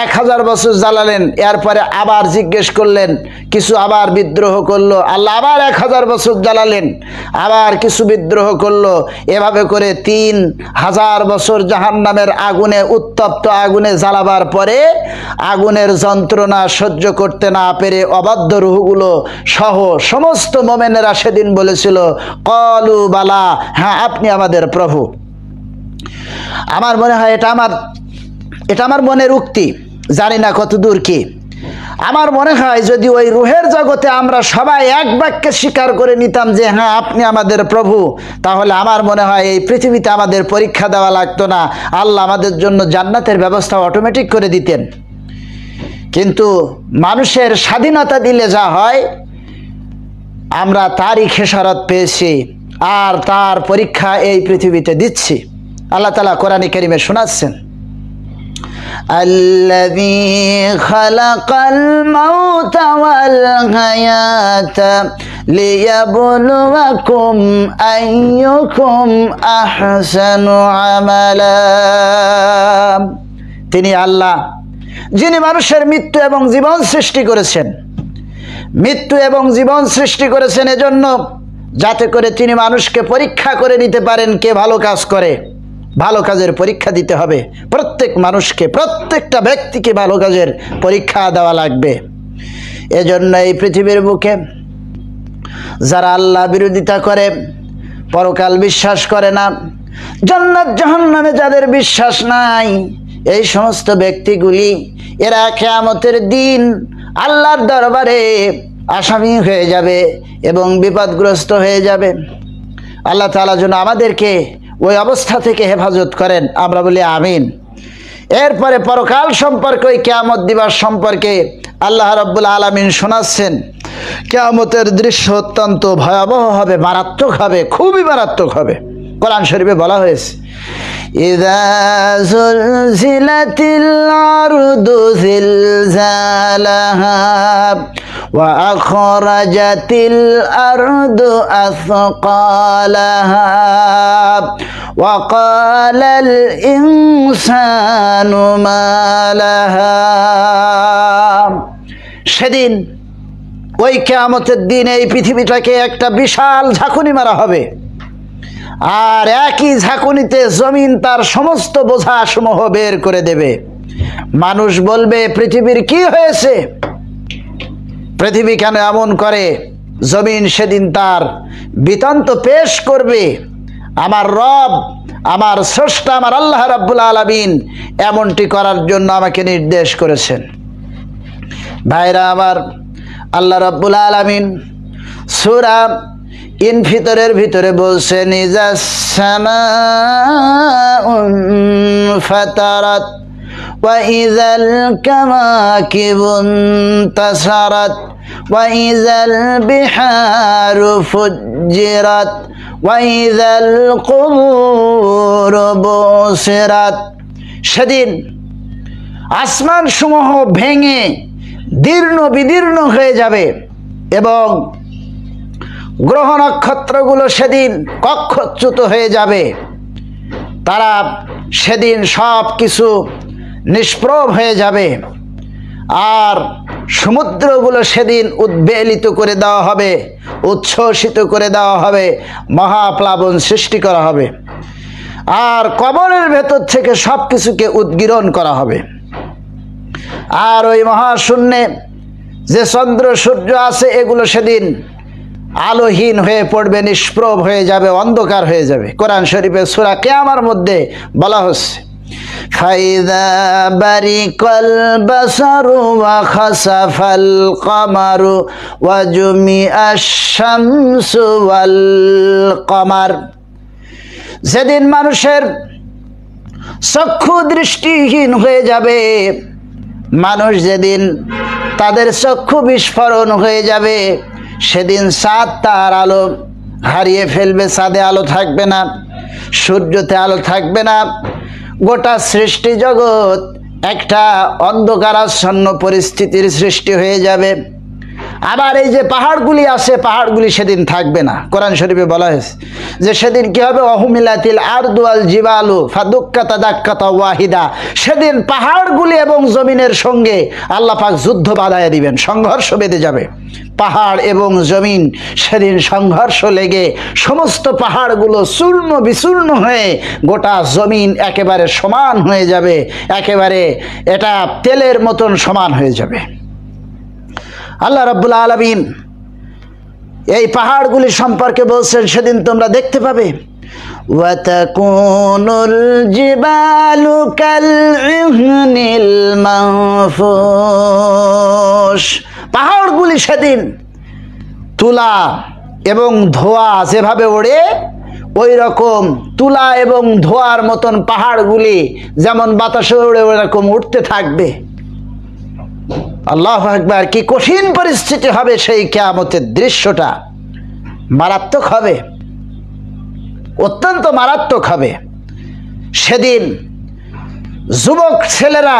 1000 বছর জ্বালালেন। এরপরে আবার জিজ্ঞেস করলেন, কিছু আবার বিদ্রোহ করলো, আল্লাহ আবার 1000 বছর জ্বালালেন, আবার কিছু বিদ্রোহ করলো। এভাবে করে 3000 বছর জাহান্নামের আগুনে, উত্তপ্ত আগুনে জ্বালাবার পরে আগুনের যন্ত্রণা সহ্য করতে না পেরে অবাধ্য রুহগুলো সহ সমস্ত মোমেনেরা সেদিন বলেছিল, কলু বালা, হ্যাঁ আপনি আমাদের প্রভু। আমার মনে হয় এটা আমার মনের উক্তি, জানি না কত দূর কি। আমার মনে হয় যদি ওই রুহের জগতে আমরা সবাই এক বাক্যে স্বীকার করে নিতাম যে হ্যাঁ আপনি আমাদের প্রভু, তাহলে আমার মনে হয় এই পৃথিবীতে আমাদের পরীক্ষা দেওয়া লাগতো না, আল্লাহ আমাদের জন্য জান্নাতের ব্যবস্থা অটোমেটিক করে দিতেন। কিন্তু মানুষের স্বাধীনতা দিলে যা হয়, আমরা তারই খেসারত পেয়েছি আর তার পরীক্ষা এই পৃথিবীতে দিচ্ছি। আল্লাহ তাআলা কোরআনে কারিমে শোনাচ্ছেন, আল্লাযী খালাকাল মাউতা ওয়াল হায়াতা লিয়াবলুয়াকুম আইয়ুকুম আহসানু আমালা। তিনি আল্লাহ যিনি মানুষের মৃত্যু এবং জীবন সৃষ্টি করেছেন। মৃত্যু এবং জীবন সৃষ্টি করেছেন এজন্য যাতে করে তিনি মানুষকে পরীক্ষা করে নিতে পারেন কে ভালো কাজ করে। ভালো কাজের পরীক্ষা দিতে হবে প্রত্যেক মানুষকে, প্রত্যেকটা ব্যক্তিকে ভালো কাজের পরীক্ষা দেওয়া লাগবে। এজন্য এই পৃথিবীর বুকে যারা আল্লাহ বিরোধিতা করে, পরকাল বিশ্বাস করে না, জান্নাত জাহান্নামে যাদের বিশ্বাস নাই, এই সমস্ত ব্যক্তিগুলি এরা কিয়ামতের দিন আল্লাহর দরবারে আসামি হয়ে যাবে এবং বিপদগ্রস্ত হয়ে যাবে। আল্লাহ তাআলা যেন আমাদেরকে ওই অবস্থা থেকে হেফাজত করেন, আমরা বলি আমিন। এরপরে পরকাল সম্পর্কে, ওই কিয়ামত দিবস সম্পর্কে আল্লাহ রাব্বুল আলামিন শোনাচ্ছেন, কিয়ামতের দৃশ্য অত্যন্ত ভয়াবহ হবে, মারাত্মক হবে, খুবই মারাত্মক হবে। কোরআন শরীফে বলা হয়েছে, ইযা যুলজিলাতিল আরদু জিলজালাহা ওয়া আখরাজাতিল আরদু আথকালাহা ওয়া ক্বালাল ইনসানু মা লাহা। সেদিন ওই কিয়ামতের দিন এই পৃথিবীটাকে একটা বিশাল ঝাঁকুনি মারা হবে, আর একই ঝাঁকুনিতে জমিন তার সমস্ত বোঝা সমূহ বের করে দেবে। মানুষ বলবে, পৃথিবীর কি হয়েছে, পৃথিবী কেন এমন করে? জমিন সেদিন তার বৃত্তান্ত পেশ করবে, আমার রব, আমার স্রষ্টা, আমার আল্লাহ রাব্বুল আলামিন এমনটি করার জন্য আমাকে নির্দেশ করেছেন। ভাইরা আমার, আল্লাহ রাব্বুল আলামিন সূরা ইনফিতরের ভিতরে বলছেন, ইযা সামাউন ফাতারাত ওয়া ইযাল কাওয়াকিবুন তাসারাত ওয়া ইযাল বিহারু ফুজ্জিরাত ওয়া ইযাল কুবুরু বুসিরাত। সেদিন আসমান সমূহ ভেঙে দীর্ণ বিদীর্ণ হয়ে যাবে এবং গ্রহ নক্ষত্রগুলো সেদিন কক্ষচ্যুত হয়ে যাবে। তারা সেদিন সব কিছু নিষ্প্রভ হয়ে যাবে, আর সমুদ্রগুলো সেদিন উদ্বেলিত করে দেওয়া হবে, উচ্ছ্বসিত করে দেওয়া হবে, মহাপ্লাবন সৃষ্টি করা হবে, আর কবরের ভেতর থেকে সব কিছুকে উদ্গীরণ করা হবে। আর ওই মহাশূন্যে যে চন্দ্র সূর্য আছে এগুলো সেদিন আলোহীন হয়ে পড়বে, নিষ্প্রভ হয়ে যাবে, অন্ধকার হয়ে যাবে। কোরআন শরীফে সূরা কিয়ামার মধ্যে বলা হচ্ছে, ফাইযা বারিকাল বাসারু ওয়া খাসাফাল কমারু ওয়া জুমিআশ শামসু ওয়াল কমার। যেদিন মানুষের চক্ষু দৃষ্টিহীন হয়ে যাবে, মানুষ যেদিন তাদের চক্ষু বিস্ফোরণ হয়ে যাবে, সেদিন চাঁদ তার আলো হারিয়ে ফেলবে, চাঁদে আলো থাকবে না, সূর্যতে আলো থাকবে না, গোটা সৃষ্টি জগৎ একটা অন্ধকারাচ্ছন্ন পরিস্থিতির সৃষ্টি হয়ে যাবে। আবার এই যে পাহাড়গুলি আছে, পাহাড়গুলি সেদিন থাকবে না। কোরআন শরীফে বলা হয়েছে যে সেদিন কি হবে, অহুমিলাতিল আরদু ওয়াল জিবালু ফাদুক্কাতা দাক্কাতা ওয়াহিদা। সেদিন পাহাড়গুলি এবং জমিনের সঙ্গে আল্লাহ পাক যুদ্ধ বাঁধাইয়া দিবেন, সংঘর্ষ বেঁধে যাবে। পাহাড় এবং জমিন সেদিন সংঘর্ষ লেগে সমস্ত পাহাড়গুলো চূর্ণ বিচূর্ণ হয়ে গোটা জমিন একেবারে সমান হয়ে যাবে, একেবারে এটা তেলের মতন সমান হয়ে যাবে। আল্লাহ রাব্বুল আলামিন এই পাহাড়গুলি সম্পর্কে বলছেন, সেদিন তোমরা দেখতে পাবে, ওয়া তাকুনুল জিবালু কালইহনিল মানফুশ। পাহাড়গুলি সেদিন তুলা এবং ধোঁয়া যেভাবে ওড়ে, ওই রকম তুলা এবং ধোঁয়ার মতন পাহাড়গুলি যেমন বাতাসে ওড়ে ওই রকম উঠতে থাকবে। আল্লাহু আকবার! কি কঠিন পরিস্থিতি হবে সেই কিয়ামতের দৃশ্যটা, মারাত্মক হবে, অত্যন্ত মারাত্মক হবে। সেদিন যুবক ছেলেরা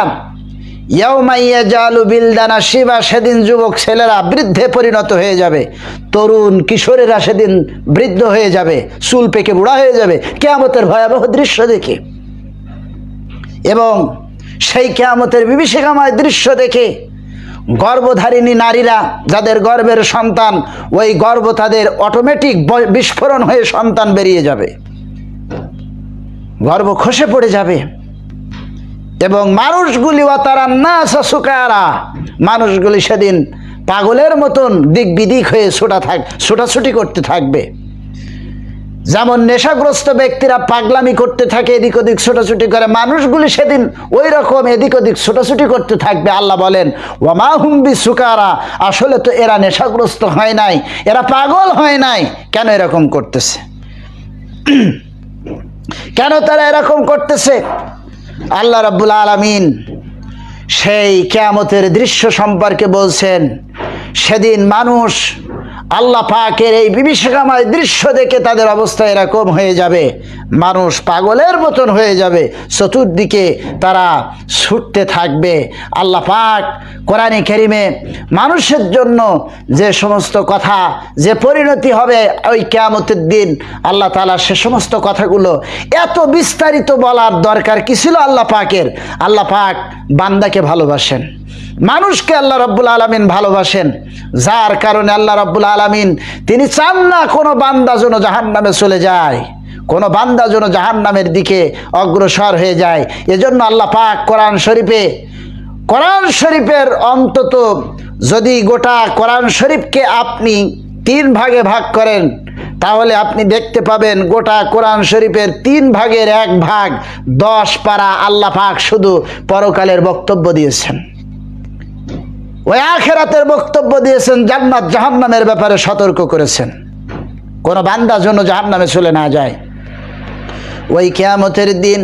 ইয়াউমা ইয়াজালু বিলদানা শিবা, সেদিন যুবক ছেলেরা বৃদ্ধে পরিণত হয়ে যাবে, তরুণ কিশোরেরা সেদিন বৃদ্ধ হয়ে যাবে, চুল পেকে বুড়া হয়ে যাবে কিয়ামতের ভয়াবহ দৃশ্য দেখে। এবং সেই কিয়ামতের বিভীষিকাময় দৃশ্য দেখে গর্ভধারিণী নারীরা, যাদের গর্ভের সন্তান, ওই গর্ভ তাদের অটোমেটিক বিস্ফোরণ হয়ে সন্তান বেরিয়ে যাবে, গর্ভ খসে পড়ে যাবে। এবং মানুষগুলি ওয়াতারান্নাসা সুকারা, মানুষগুলি সেদিন পাগলের মতন দিক বিদিক হয়ে ছোটাছুটি করতে থাকবে। যেমন নেশাগ্রস্ত ব্যক্তিরা পাগলামি করতে থাকে, এদিক ওদিক ছোটাছুটি করে, মানুষগুলি সেদিন ওই রকম এদিক ওদিক ছোটাছুটি করতে থাকবে। আল্লাহ বলেন, ওয়ামা হুম বিসুকারা, আসলে তো এরা নেশাগ্রস্ত হয় নাই, এরা পাগল হয় নাই, কেন এরকম করতেছে? কেন তারা এরকম করতেছে? আল্লাহ রাব্বুল আলামিন সেই কিয়ামতের দৃশ্য সম্পর্কে বলছেন, সেদিন মানুষ আল্লাহ পাকের এই বিভীষিকাময় দৃশ্য দেখে তাদের অবস্থা এরকম হয়ে যাবে, মানুষ পাগলের মতন হয়ে যাবে, চতুর্দিকে তারা ছুটতে থাকবে। আল্লাহ পাক কোরআনে কারিমে মানুষের জন্য যে সমস্ত কথা, যে পরিণতি হবে ওই কিয়ামতের দিন, আল্লাহ তাআলা সে সমস্ত কথাগুলো এত বিস্তারিত বলার দরকার কি ছিল আল্লাহ পাকের? আল্লাহ পাক বান্দাকে ভালোবাসেন, মানুষকে আল্লাহ রাব্বুল আলামিন ভালোবাসেন, যার কারণে আল্লাহ রাব্বুল আলামিন তিনি চান না কোনো বান্দা যেন জাহান্নামে চলে যায়, কোনো বান্দা যেন জাহান্নামের দিকে অগ্রসর হয়ে যায়। এজন্য আল্লাহ পাক কোরআন শরীফের অন্তত যদি গোটা কোরআন শরীফকে আপনি 3 ভাগে ভাগ করেন, তাহলে আপনি দেখতে পাবেন গোটা কোরআন শরীফের 3 ভাগের 1 ভাগ 10 পারা আল্লাহ পাক শুধু পরকালের বক্তব্য দিয়েছেন, ওই আখিরাতের বক্তব্য দিয়েছেন, জান্নাত জাহান্নামের ব্যাপারে সতর্ক করেছেন, কোনো বান্দা যেন জাহান্নামে চলে না যায়। ওই কিয়ামতের দিন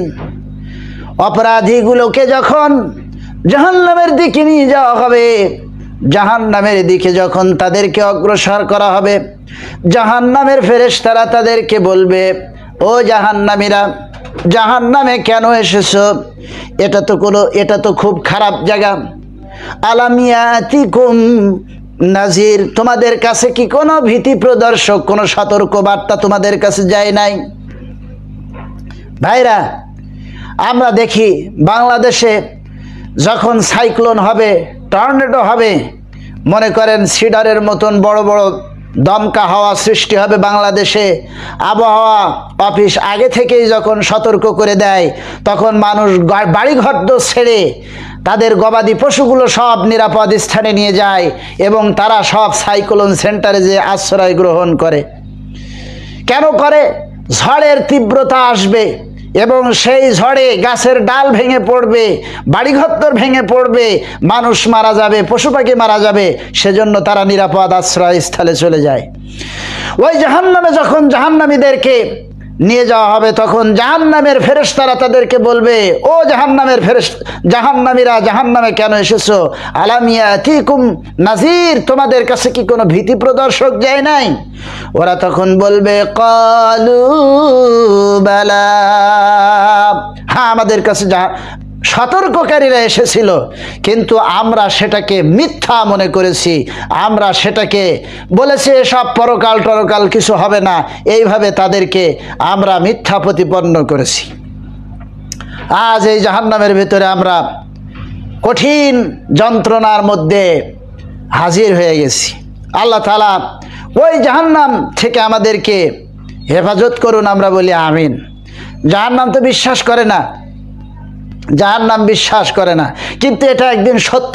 অপরাধীগুলোকে যখন জাহান্নামের দিকে নিয়ে যাওয়া হবে, জাহান্নামের দিকে যখন তাদেরকে অগ্রসর করা হবে, জাহান্নামের ফেরেশতারা তাদেরকে বলবে, ও জাহান্নামীরা, জাহান্নামে কেন এসেছো? এটা তো খুব খারাপ জায়গা। আলাম ইয়াতিকুম নাজির, তোমাদের কাছে কি কোনো ভীতি প্রদর্শক, কোনো সতর্ক বার্তা তোমাদের কাছে যায় নাই? ভাইরা, আমরা দেখি বাংলাদেশে যখন সাইক্লোন হবে, টর্নেডো হবে, মনে করেন সিডারের মতন বড় বড় দমকা হাওয়া সৃষ্টি হবে বাংলাদেশে, আবহাওয়া অফিস আগে থেকেই যখন সতর্ক করে দেয়, তখন মানুষ বাড়িঘর ছেড়ে তাদের গবাদি পশুগুলো সব নিরাপদ স্থানে নিয়ে যায় এবং তারা সব সাইক্লোন সেন্টারে যে আশ্রয় গ্রহণ করে। কেন করে? ঝড়ের তীব্রতা আসবে এবং সেই ঝড়ে গাছের ডাল ভেঙে পড়বে, বাড়িঘর ভেঙে পড়বে, মানুষ মারা যাবে, পশু পাখি মারা যাবে, সেজন্য তারা নিরাপদ আশ্রয়স্থলে চলে যায়। ওই জাহান্নামে যখন জাহান্নামীদেরকে নিয়ে যাওয়া হবে, তখন জাহান্নামের ফেরেশতারা তাদেরকে বলবে, ও জাহান্নামীরা, জাহান্নামে কেন এসেছো? আলাম ইয়াতিকুম নাজির, তোমাদের কাছে কি কোনো ভীতি প্রদর্শক যায় নাই? ওরা তখন বলবে, ক্বালু বালা, হ্যাঁ, আমাদের কাছে সতর্ককারীরা এসেছিল, কিন্তু আমরা সেটাকে মিথ্যা মনে করেছি, আমরা সেটাকে বলেছি এসব পরকাল টরকাল কিছু হবে না, এইভাবে তাদেরকে আমরা মিথ্যা প্রতিপন্ন করেছি। আজ এই জাহান্নামের ভিতরে আমরা কঠিন যন্ত্রণার মধ্যে হাজির হয়ে গেছি। আল্লাহ তাআলা ওই জাহান্নাম থেকে আমাদেরকে হেফাজত করুন, আমরা বলি আমিন। জাহান্নাম তো বিশ্বাস করে না, জাহান্নাম বিশ্বাস করে না, কিন্তু এটা একদিন সত্য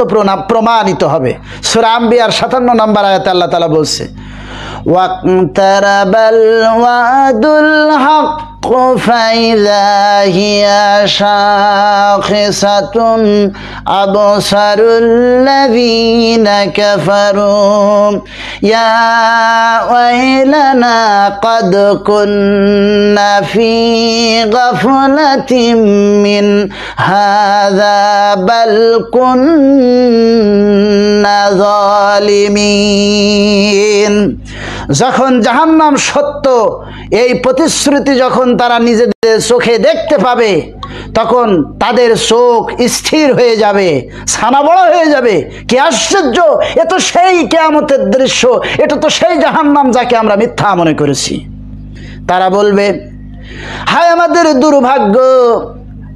প্রমাণিত হবে। সূরা আম্বিয়ার 57 নম্বর আয়াতে আল্লাহ তাআলা বলছে, ওয়াকতারাবাল ওয়াদুল হক ফাইযা হিয়া শাখিসাতুন আবসারুল্লাযীনা কাফারু ইয়া ওয়াইলানা ক্বাদ কুন্না ফী গাফলাতিম মিন হাযা বাল কুন্না যালিমিন। যখন জাহান্নাম সত্য এই প্রতিশ্রুতি যখন তারা নিজেদের চোখে দেখতে পাবে, তখন তাদের চোখ স্থির হয়ে যাবে, ছানা বড় হয়ে যাবে। কি আশ্চর্য! এ তো সেই কিয়ামতের দৃশ্য, এটা তো সেই জাহান্নাম যাকে আমরা মিথ্যা মনে করেছি। তারা বলবে, হায় আমাদের দুর্ভাগ্য,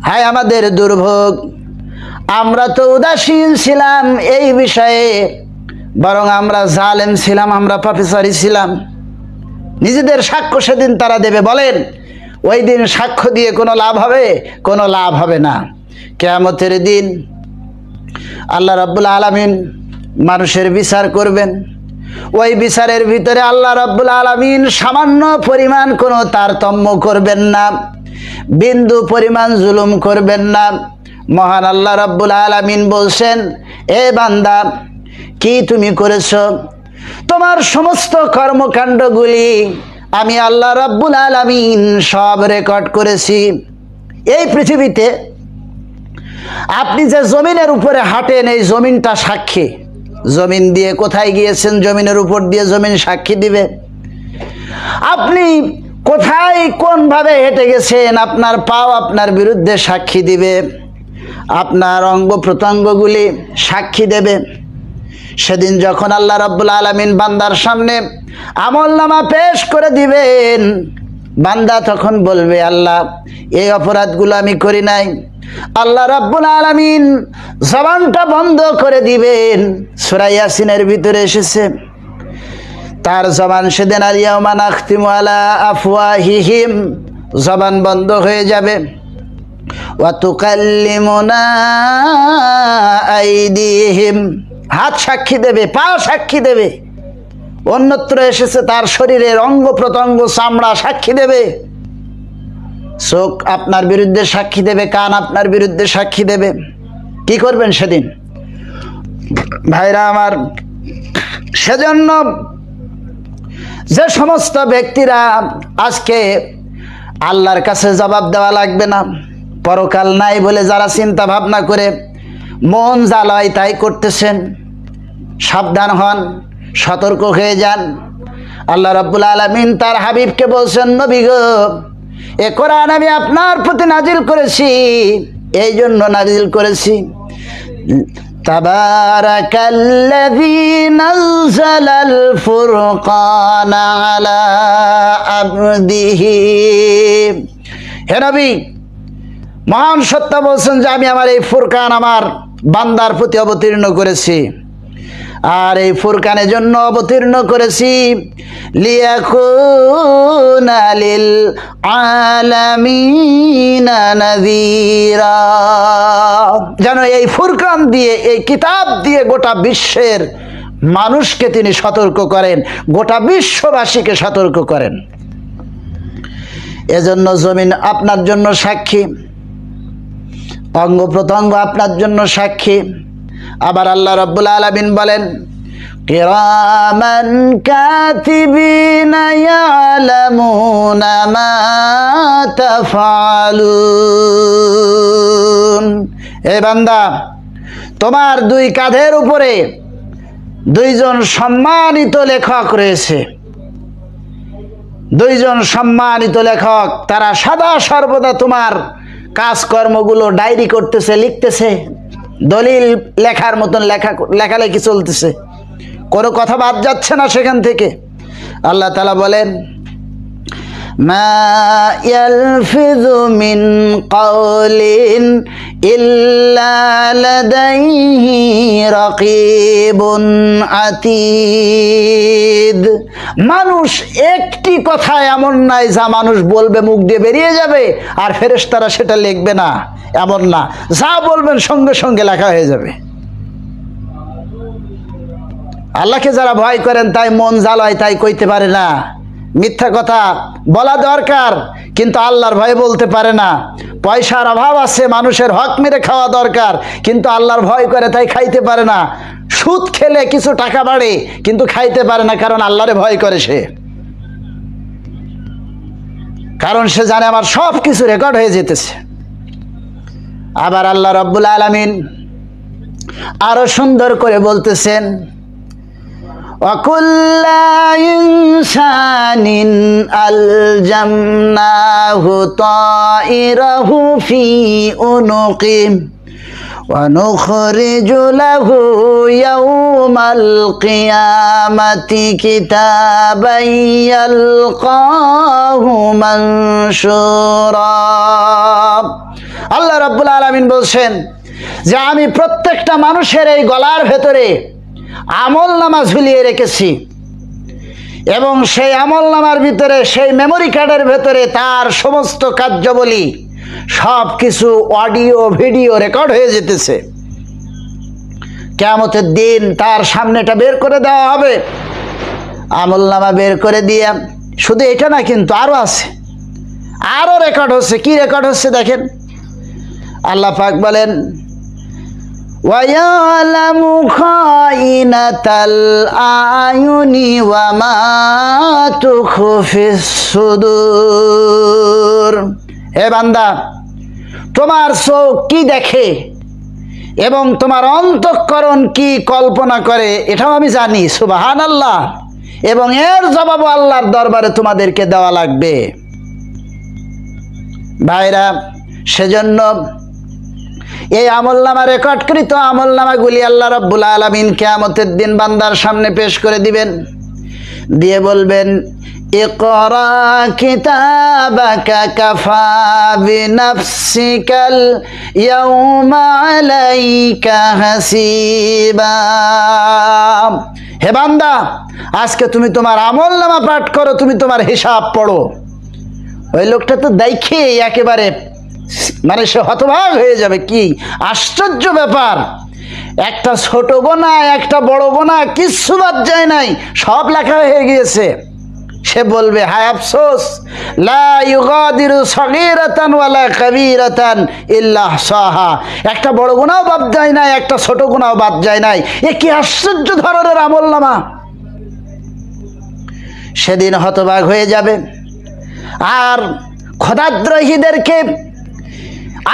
হায় আমাদের দুর্ভোগ, আমরা তো উদাসীন ছিলাম এই বিষয়ে, বরং আমরা জালেম ছিলাম, আমরা পাপীচারী ছিলাম। নিজেদের সাক্ষ্য সেদিন তারা দেবে। বলেন, ওই দিন সাক্ষ্য দিয়ে কোনো লাভ হবে? কোনো লাভ হবে না। কিয়ামতের দিন আল্লাহ রাব্বুল আলামিন মানুষের বিচার করবেন। ওই বিচারের ভিতরে আল্লাহ রাব্বুল আলামিন সামান্য পরিমাণ কোনো তারতম্য করবেন না, বিন্দু পরিমাণ জুলুম করবেন না। মহান আল্লাহ রাব্বুল আলামিন বলছেন, এ বান্দা, কি তুমি করেছো? তোমার সমস্ত কর্মকাণ্ডগুলি আমি আল্লাহ রাব্বুল আলামিন সব রেকর্ড করেছি। এই পৃথিবীতে আপনি যে জমিনের উপরে হাঁটেন, এই জমিনটা সাক্ষী। জমিন দিয়ে কোথায় গিয়েছেন, জমিনের উপর দিয়ে জমিন সাক্ষী দিবে। আপনি কোথায় কোন ভাবে হেঁটে গেছেন, আপনার পাও আপনার বিরুদ্ধে সাক্ষী দিবে, আপনার অঙ্গ প্রত্যঙ্গগুলি সাক্ষী দেবে। সেদিন যখন আল্লাহ রাব্বুল আলামিন বান্দার সামনে আমলনামা পেশ করে দিবেন, বান্দা তখন বলবে, আল্লাহ এই অপরাধগুলো আমি করি নাই। আল্লাহ রাব্বুল আলামিন জবানটা বন্ধ করে দিবেন। সূরা ইয়াসিনের ভিতরে এসেছে, তার জবান সেদিন আল-ইয়াওমা নাখতিমু আলা আফওয়াহিহিম, জবান বন্ধ হয়ে যাবে। ওয়া তুকাল্লিমুনা আইদিহিম, হাত সাক্ষী দেবে, পা সাক্ষী দেবে। অন্যত্র এসেছে তার শরীরের অঙ্গ প্রত্যঙ্গ, চামড়া সাক্ষী দেবে। চোখ আপনার বিরুদ্ধে সাক্ষী দেবে, কান আপনার বিরুদ্ধে সাক্ষী দেবে। কি করবেন সেদিন? ভাইরা আমার, সেজন্য যে সমস্ত ব্যক্তিরা আজকে আল্লাহর কাছে জবাব দেওয়া লাগবে না, পরকাল নাই বলে যারা চিন্তা ভাবনা করে মন জ্বালায় তাই করতেছেন, সাবধান হন, সতর্ক হয়ে যান। আল্লাহ রাব্বুল আলামিন তার হাবিবকে বলছেন, নবী গো, এ কোরআন আমি আপনার প্রতি নাজিল করেছি, এই জন্য নাজিল করেছি। তাবারাকাল্লাযী নাযালাল ফুরকানা আলা আবদিহি। হে নবী, মহান সত্য বলছেন যে আমি আমার এই ফুরকান আমার বান্দার প্রতি অবতীর্ণ করেছি। আর এই ফুরকানের জন্য অবতীর্ণ করেছি লিয়াকুনা লিল আলামিনা নাযীরা, যেন এই ফুরকান দিয়ে, এই কিতাব দিয়ে গোটা বিশ্বের মানুষকে তিনি সতর্ক করেন, গোটা বিশ্ববাসীকে সতর্ক করেন। এজন্য জমিন আপনার জন্য সাক্ষী, অঙ্গ প্রত্যঙ্গ আপনার জন্য সাক্ষী। আবার আল্লাহ রাব্বুল আলামিন বলেন, কিরামান কাতিবিনা ইয়ালামুনা মা তাফআলুন। হে বান্দা, তোমার দুই কাঁধের উপরে দুইজন সম্মানিত লেখক রয়েছে। দুইজন সম্মানিত লেখক, তারা সদা সর্বদা তোমার কাজকর্মগুলো ডায়েরি করতেছে, লিখতেছে, দলিল লেখার মতন লেখালেখি চলতেছে, কোনো কথা বাদ যাচ্ছে না সেখান থেকে। আল্লাহ তাআলা বলেন, মা ইয়ালফিযু মিন কাওলিন ইল্লা লাদাইহি রাকীবুন আতীদ। মানুষ একটি কথা এমন নাই যা মানুষ বলবে মুখ দিয়ে বেরিয়ে যাবে আর ফেরেশতারা সেটা লিখবে না, এমন না। যা বলবেন সঙ্গে সঙ্গে লেখা হয়ে যাবে। আল্লাহকে যারা ভয় করেন তাই মন জ্বালায় তাই কইতে পারে না, মিথ্যা কথা বলা দরকার কিন্তু আল্লাহর ভয়ে বলতে পারে না। পয়সার অভাব আছে, মানুষের হক মেরে খাওয়া দরকার কিন্তু আল্লাহর ভয় করে তাই খাইতে পারে না। সুদ খেলে কিছু টাকা বাড়ে কিন্তু খাইতে পারে না, কারণ আল্লাহরে ভয় করে সে, কারণ সে জানে আমার সব কিছু রেকর্ড হয়ে যেতেছে। আবার আল্লাহ রাব্বুল আলামিন আরো সুন্দর করে বলতেছেন, وَكُلَّ إِنسَانٍ أَلْزَمْنَاهُ طَائِرَهُ فِي عُنُقِهِ وَنُخْرِجُ لَهُ يَوْمَ الْقِيَامَةِ كِتَابًا يَلْقَاهُ مَنشُورًا। আল্লাহ রাব্বুল আলামিন বলছেন যে আমি প্রত্যেকটা মানুষের এই গলার ভেতরে আমলনামা ঝুলিয়ে রেখেছি এবং সেই আমলনামার ভিতরে, সেই মেমোরি কার্ডের ভেতরে তার সমস্ত কার্যাবলী সব কিছু অডিও ভিডিও রেকর্ড হয়ে যেতেছে। কিয়ামতের দিন তার সামনেটা বের করে দেওয়া হবে, আমলনামা বের করে দিয়ে। শুধু এটা না, কিন্তু আরো আছে, আরো রেকর্ড হচ্ছে। কি রেকর্ড হচ্ছে দেখেন, আল্লাহ পাক বলেন, وَيَعْلَمُ خَائِنَةَ الْأَعْيُنِ وَمَا تُخْفِي الصُّدُورُ। হে বান্দা, তোমার চোখ কি দেখে এবং তোমার অন্তঃকরণ কি কল্পনা করে এটাও আমি জানি, সুবহানাল্লাহ। এবং এর জবাবও আল্লাহর দরবারে তোমাদেরকে দেওয়া লাগবে। ভাইরা, সেজন্য এই আমলনামা, রেকর্ডকৃত আমলনামাগুলি আল্লাহ রাব্বুল আলামিন কিয়ামতের দিন বান্দার সামনে পেশ করে দিবেন, দিয়ে বলবেন, ইকরা কিতাবাকা কাফা বিনাফসিকাল ইয়াউমা আলাইকা হাসিবা। হে বান্দা, আজকে তুমি তোমার আমলনামা পাঠ করো, তুমি তোমার হিসাব পড়ো। ওই লোকটা তো দেখে একেবারে মানে সে হতবাক হয়ে যাবে। কি আশ্চর্য ব্যাপার! একটা ছোট গোনা, একটা বড় গোনা, কিচ্ছু বাদ যায় নাই, সব লেখা হয়ে গিয়েছে। সে বলবে, হায় আফসোস, লা ইউগাদিরু সগীরাতান ওয়ালা কাবীরাতান ইল্লা আহসাহা। একটা বড় গুনাহও বাদ যায় নাই, একটা ছোট গুনাহও বাদ যায় নাই। এ কি আশ্চর্য ধরনের আমলনামা! সেদিন হতবাক হয়ে যাবে। আর খোদাদ্রোহীদেরকে,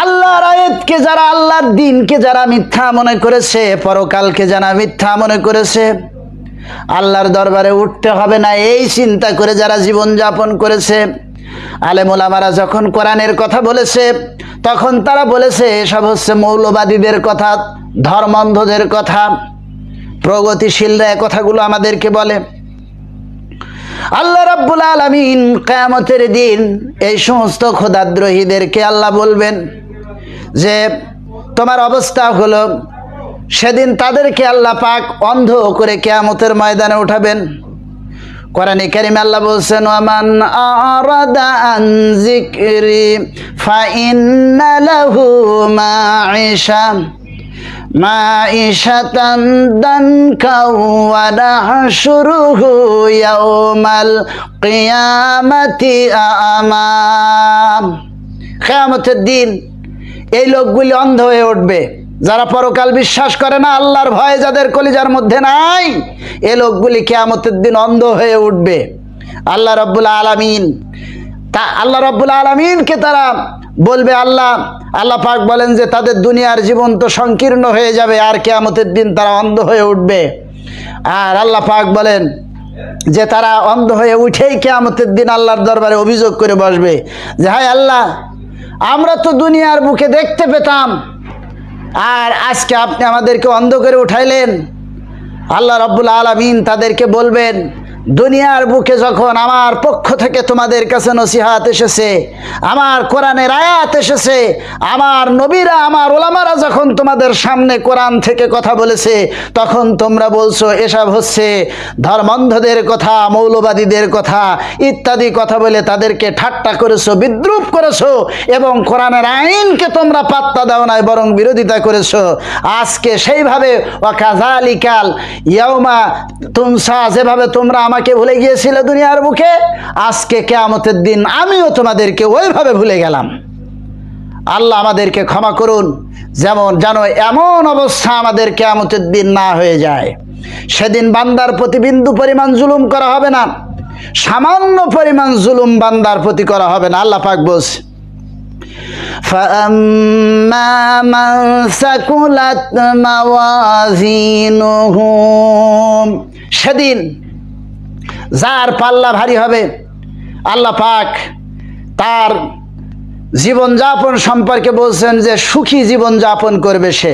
আল্লাহর আয়াতকে যারা, আল্লাহর দ্বীনকে যারা মিথ্যা মনে করেছে, পরকালকে যারা মিথ্যা মনে করেছে, আল্লাহর দরবারে উঠতে হবে না এই চিন্তা করে যারা জীবন যাপন করেছে, আলেম ওলামারা যখন কোরআনের কথা বলেছে, তখন তারা বলেছে এসব হচ্ছে মৌলবাদীদের কথা, ধর্মান্ধদের কথা, প্রগতিশীলরা এই কথাগুলো আমাদেরকে বলে। আল্লাহ রাব্বুল আলামিন কিয়ামতের দিন এই সমস্ত খোদাদ্রোহীদেরকে আল্লাহ বলবেন যে তোমার অবস্থা হলো, সেদিন তাদেরকে আল্লাহ পাক অন্ধ করে কিয়ামতের ময়দানে উঠাবেন। কোরআনে কারিমে আল্লাহ বলছেন, ওয়ামান আরাদা আন যিকরি ফাইন্না লাহু মাঈশাতান দানকা ওয়া নাহশুরুহু ইয়াওমাল কিয়ামাতি আ'মা। কিয়ামতের দিন এই লোকগুলি অন্ধ হয়ে উঠবে, যারা পরকাল বিশ্বাস করে না, আল্লাহর ভয় যাদের কলিজার মধ্যে নাই, এই লোকগুলি কিয়ামতের দিন অন্ধ হয়ে উঠবে। আল্লাহ রাব্বুল আলামিনকে তারা বলবে, আল্লাহ পাক বলেন যে তাদের দুনিয়ার জীবন তো সংকীর্ণ হয়ে যাবে, আর কিয়ামতের দিন তারা অন্ধ হয়ে উঠবে। আর আল্লাহ পাক বলেন যে তারা অন্ধ হয়ে উঠেই কিয়ামতের দিন আল্লাহর দরবারে অভিযোগ করে বসবে যে, হায় আল্লাহ, আমরা তো দুনিয়ার বুকে দেখতে পেতাম, আর আজকে আপনি আমাদেরকে অন্ধ করে উঠাইলেন। আল্লাহ রাব্বুল আলামিন তাদেরকে বলবেন, দুনিয়ার বুকে যখন আমার পক্ষ থেকে তোমাদের কাছে নসিহত এসেছে, আমার কোরআনের আয়াত এসেছে, আমার নবীরা, আমার ওলামারা যখন তোমাদের সামনে কোরআন থেকে কথা বলেছে, তখন তোমরা বলছো এসব হচ্ছে ধর্মান্ধদের কথা, মৌলবাদীদের কথা ইত্যাদি কথা বলে তাদেরকে ঠাট্টা করেছো, বিদ্রূপ করেছো, এবং কোরআনের আইনকে তোমরা পাত্তা দাও নাই, বরং বিরোধিতা করেছো। আজকে সেইভাবে ওয়াকাযালিকাল ইয়াউমা তুনসা, যেভাবে তোমরা আমাকে ভুলে গিয়েছিলে দুনিয়ার বুকে, আজকে কিয়ামতের দিন আমিও তোমাদেরকে ওইভাবে ভুলে গেলাম। আল্লাহ আমাদেরকে ক্ষমা করুন, যেন এমন অবস্থা আমাদের কিয়ামতের দিন না হয়ে যায়। সেদিন বান্দার প্রতি বিন্দু পরিমাণ জুলুম করা হবে না, সামান্য পরিমাণ জুলুম বান্দার প্রতি করা হবে না। আল্লাহ পাক বলছে, فَأَمَّا مَنْ ثَقُلَتْ مَوَازِينُهُ, সেদিন যার পাল্লা ভারী হবে, আল্লাহ পাক তার জীবনযাপন সম্পর্কে বলছেন যে সুখী জীবনযাপন করবে সে।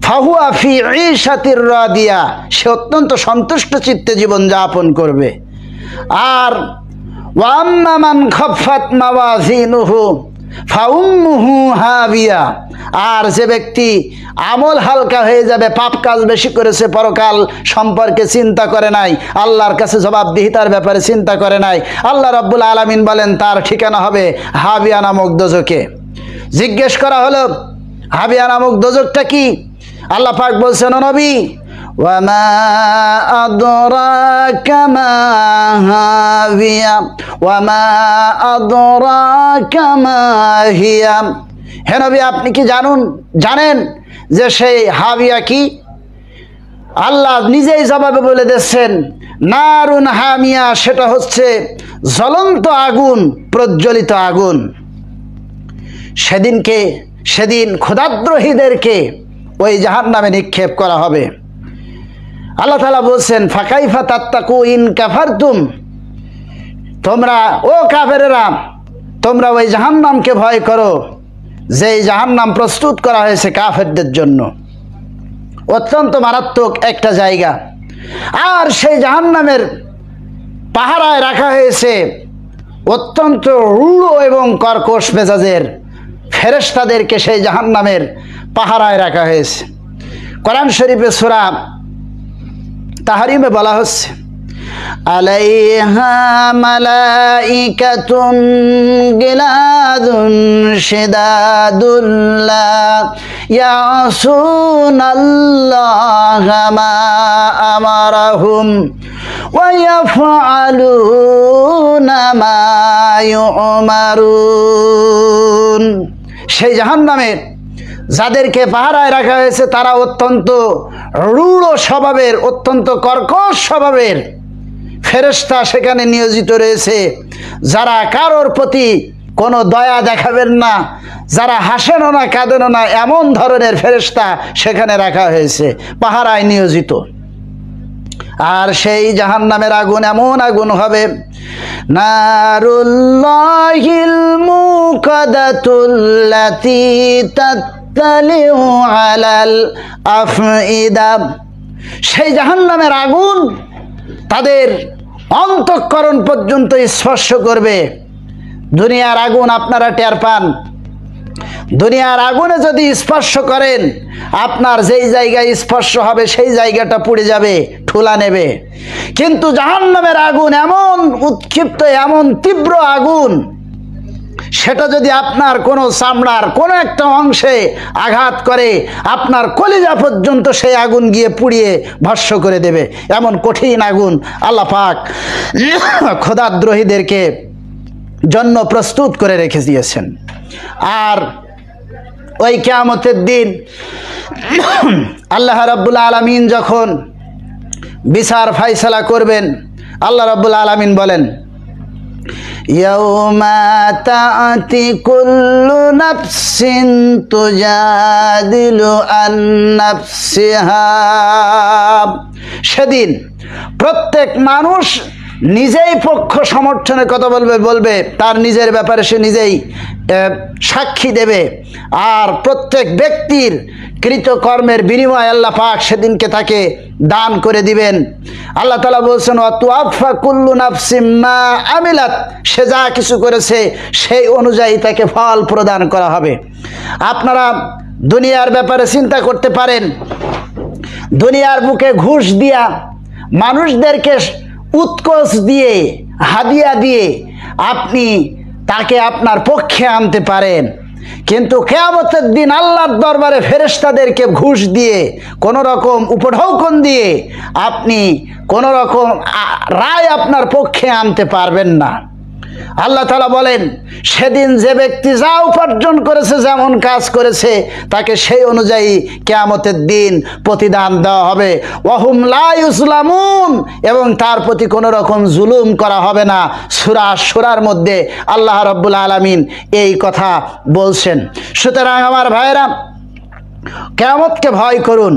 ফাহুয়া ফি ঈশাতির রাদিয়া, সে অত্যন্ত সন্তুষ্ট চিত্তে জীবনযাপন করবে। আর ওয়াম্মা মান খাফফাত মাওয়াজিনুহু ফাউম্মুহু হাবিয়া, আর যে ব্যক্তি আমল হালকা হয়ে যাবে, পাপ কাজ বেশি করেছে, পরকাল সম্পর্কে চিন্তা করে নাই, আল্লাহর কাছে জবাবদিহিতার ব্যাপারে চিন্তা করে নাই, আল্লাহ রাব্বুল আলামিন বলেন তার ঠিকানা হবে হাবিয়া নামক দোজখে। জিজ্ঞেস করা হলো, হাবিয়া নামক দোজখটা কি? আল্লাহ পাক বলছেন, ও নবী, ওয়ামা আদরাকা মা হাবিয়া ওয়ামা আদরাকা মা হিয়া। হে নবী, আপনি কি জানেন যে সেই হাবিয়া কি? আল্লাহ নিজেই জবাবে বলে দিচ্ছেন, নারুন হামিয়া, সেটা হচ্ছে জ্বলন্ত আগুন, প্রজ্বলিত আগুন। সেদিনকে সেদিন খোদাদ্রোহীদেরকে ওই জাহান্নামে নিক্ষেপ করা হবে। আল্লাহ তাআলা বলছেন, ফাকাইফা তাত্তাকু ইন কাফারতুম, তোমরা ও কাফেরেরা তোমরা ওই জাহান্নামকে ভয় করো যেই জাহান্নাম প্রস্তুত করা হয়েছে কাফেরদের জন্য। অত্যন্ত মারাত্মক একটা জায়গা। আর সেই জাহান্নামের পাহারায় রাখা হয়েছে অত্যন্ত রূঢ় এবং কর্কশ মেজাজের ফেরেশতাদেরকে সেই জাহান্নামের পাহারায় রাখা হয়েছে। কোরআন শরীফে সূরা তাহরিমে বলা হচ্ছে, আলাইহা মালাইকাতুন গিলাদুন শিদাদুন লা ইয়াসুনাল্লাহা মা আমারাহুম ওয়া ইয়াফআলুনা মা ইউমারুন। সেই জাহান্নামের যাদেরকে পাহারায় রাখা হয়েছে তারা অত্যন্ত রূঢ় স্বভাবের, অত্যন্ত কর্কশ স্বভাবের ফেরেশতা সেখানে নিয়োজিত রয়েছে, যারা কারোর প্রতি কোনো দয়া দেখাবেন না, যারা হাসেনও না কাঁদেনও না, এমন ধরনের ফেরেশতা সেখানে রাখা হয়েছে, পাহারায় নিয়োজিত। আর সেই জাহান্নামের আগুন এমন আগুন হবে, নারুল্লাহিল মুকাদাতুল্লাতী তাত্তালিউ আলাল আফইদা। সেই জাহান্নামের আগুন তাদের অন্তঃকরণ পর্যন্ত স্পর্শ করবে। দুনিয়ার আগুন আপনারা টের পান, দুনিয়ার আগুনে যদি স্পর্শ করেন আপনার যেই জায়গায় স্পর্শ হবে সেই জায়গাটা পুড়ে যাবে, ঠুলা নেবে। কিন্তু জাহান্নামের আগুন এমন উৎক্ষিপ্ত, এমন তীব্র আগুন, সেটা যদি আপনার কোনো চামড়ার কোনো একটা অংশে আঘাত করে আপনার কলিজা পর্যন্ত সেই আগুন গিয়ে পুড়িয়ে ভস্ম করে দেবে। এমন কঠিন আগুন আল্লাহ পাক খোদাদ্রোহীদেরকে জন্য প্রস্তুত করে রেখে দিয়েছেন। আর ওই কিয়ামতের দিন আল্লাহ রাব্বুল আলামিন যখন বিচার ফায়সালা করবেন, আল্লাহ রাব্বুল আলামিন বলেন, ইয়াউমা তা'তি কুল্লু নাফসিন তুজাদিলু আন নাফসিহা। সেদিন প্রত্যেক মানুষ নিজেই পক্ষ সমর্থনের কথা বলবে, তার নিজের ব্যাপারে সে নিজেই সাক্ষী দেবে। আর প্রত্যেক ব্যক্তির কৃতকর্মের বিনিময় আল্লাহ পাক সেদিনকে তাকে দান করে দিবেন। আল্লাহ তাআলা বলছেন, ওয়াতুআফা কুল্লু নাফসিম মা আমিলাত, সে যা কিছু করেছে সেই অনুযায়ী তাকে ফল প্রদান করা হবে। আপনারা দুনিয়ার ব্যাপারে চিন্তা করতে পারেন, দুনিয়ার বুকে ঘুষ দিয়া মানুষদেরকে উৎকোচ দিয়ে, হাদিয়া দিয়ে আপনি তাকে আপনার পক্ষে আনতে পারেন। কিন্তু কিয়ামতের দিন আল্লাহর দরবারে ফেরেশতাদেরকে ঘুষ দিয়ে, কোনো রকম উপঢৌকন দিয়ে আপনি কোনো রকম রায় আপনার পক্ষে আনতে পারবেন না। আল্লাহ তাআলা বলেন, সেদিন যে ব্যক্তি যা উপার্জন করেছে, যেমন কাজ করেছে, তাকে সেই অনুযায়ী কিয়ামতের দিন প্রতিদান দেওয়া হবে। ওয়াহুম লা ইউজলামুন, এবং তার প্রতি কোনো রকম জুলুম করা হবে না। সূরা আশ-শূরার মধ্যে আল্লাহ রাব্বুল আলামিন এই কথা বলছেন। সুতরাং আমার ভাইয়েরা, কিয়ামতকে ভয় করুন,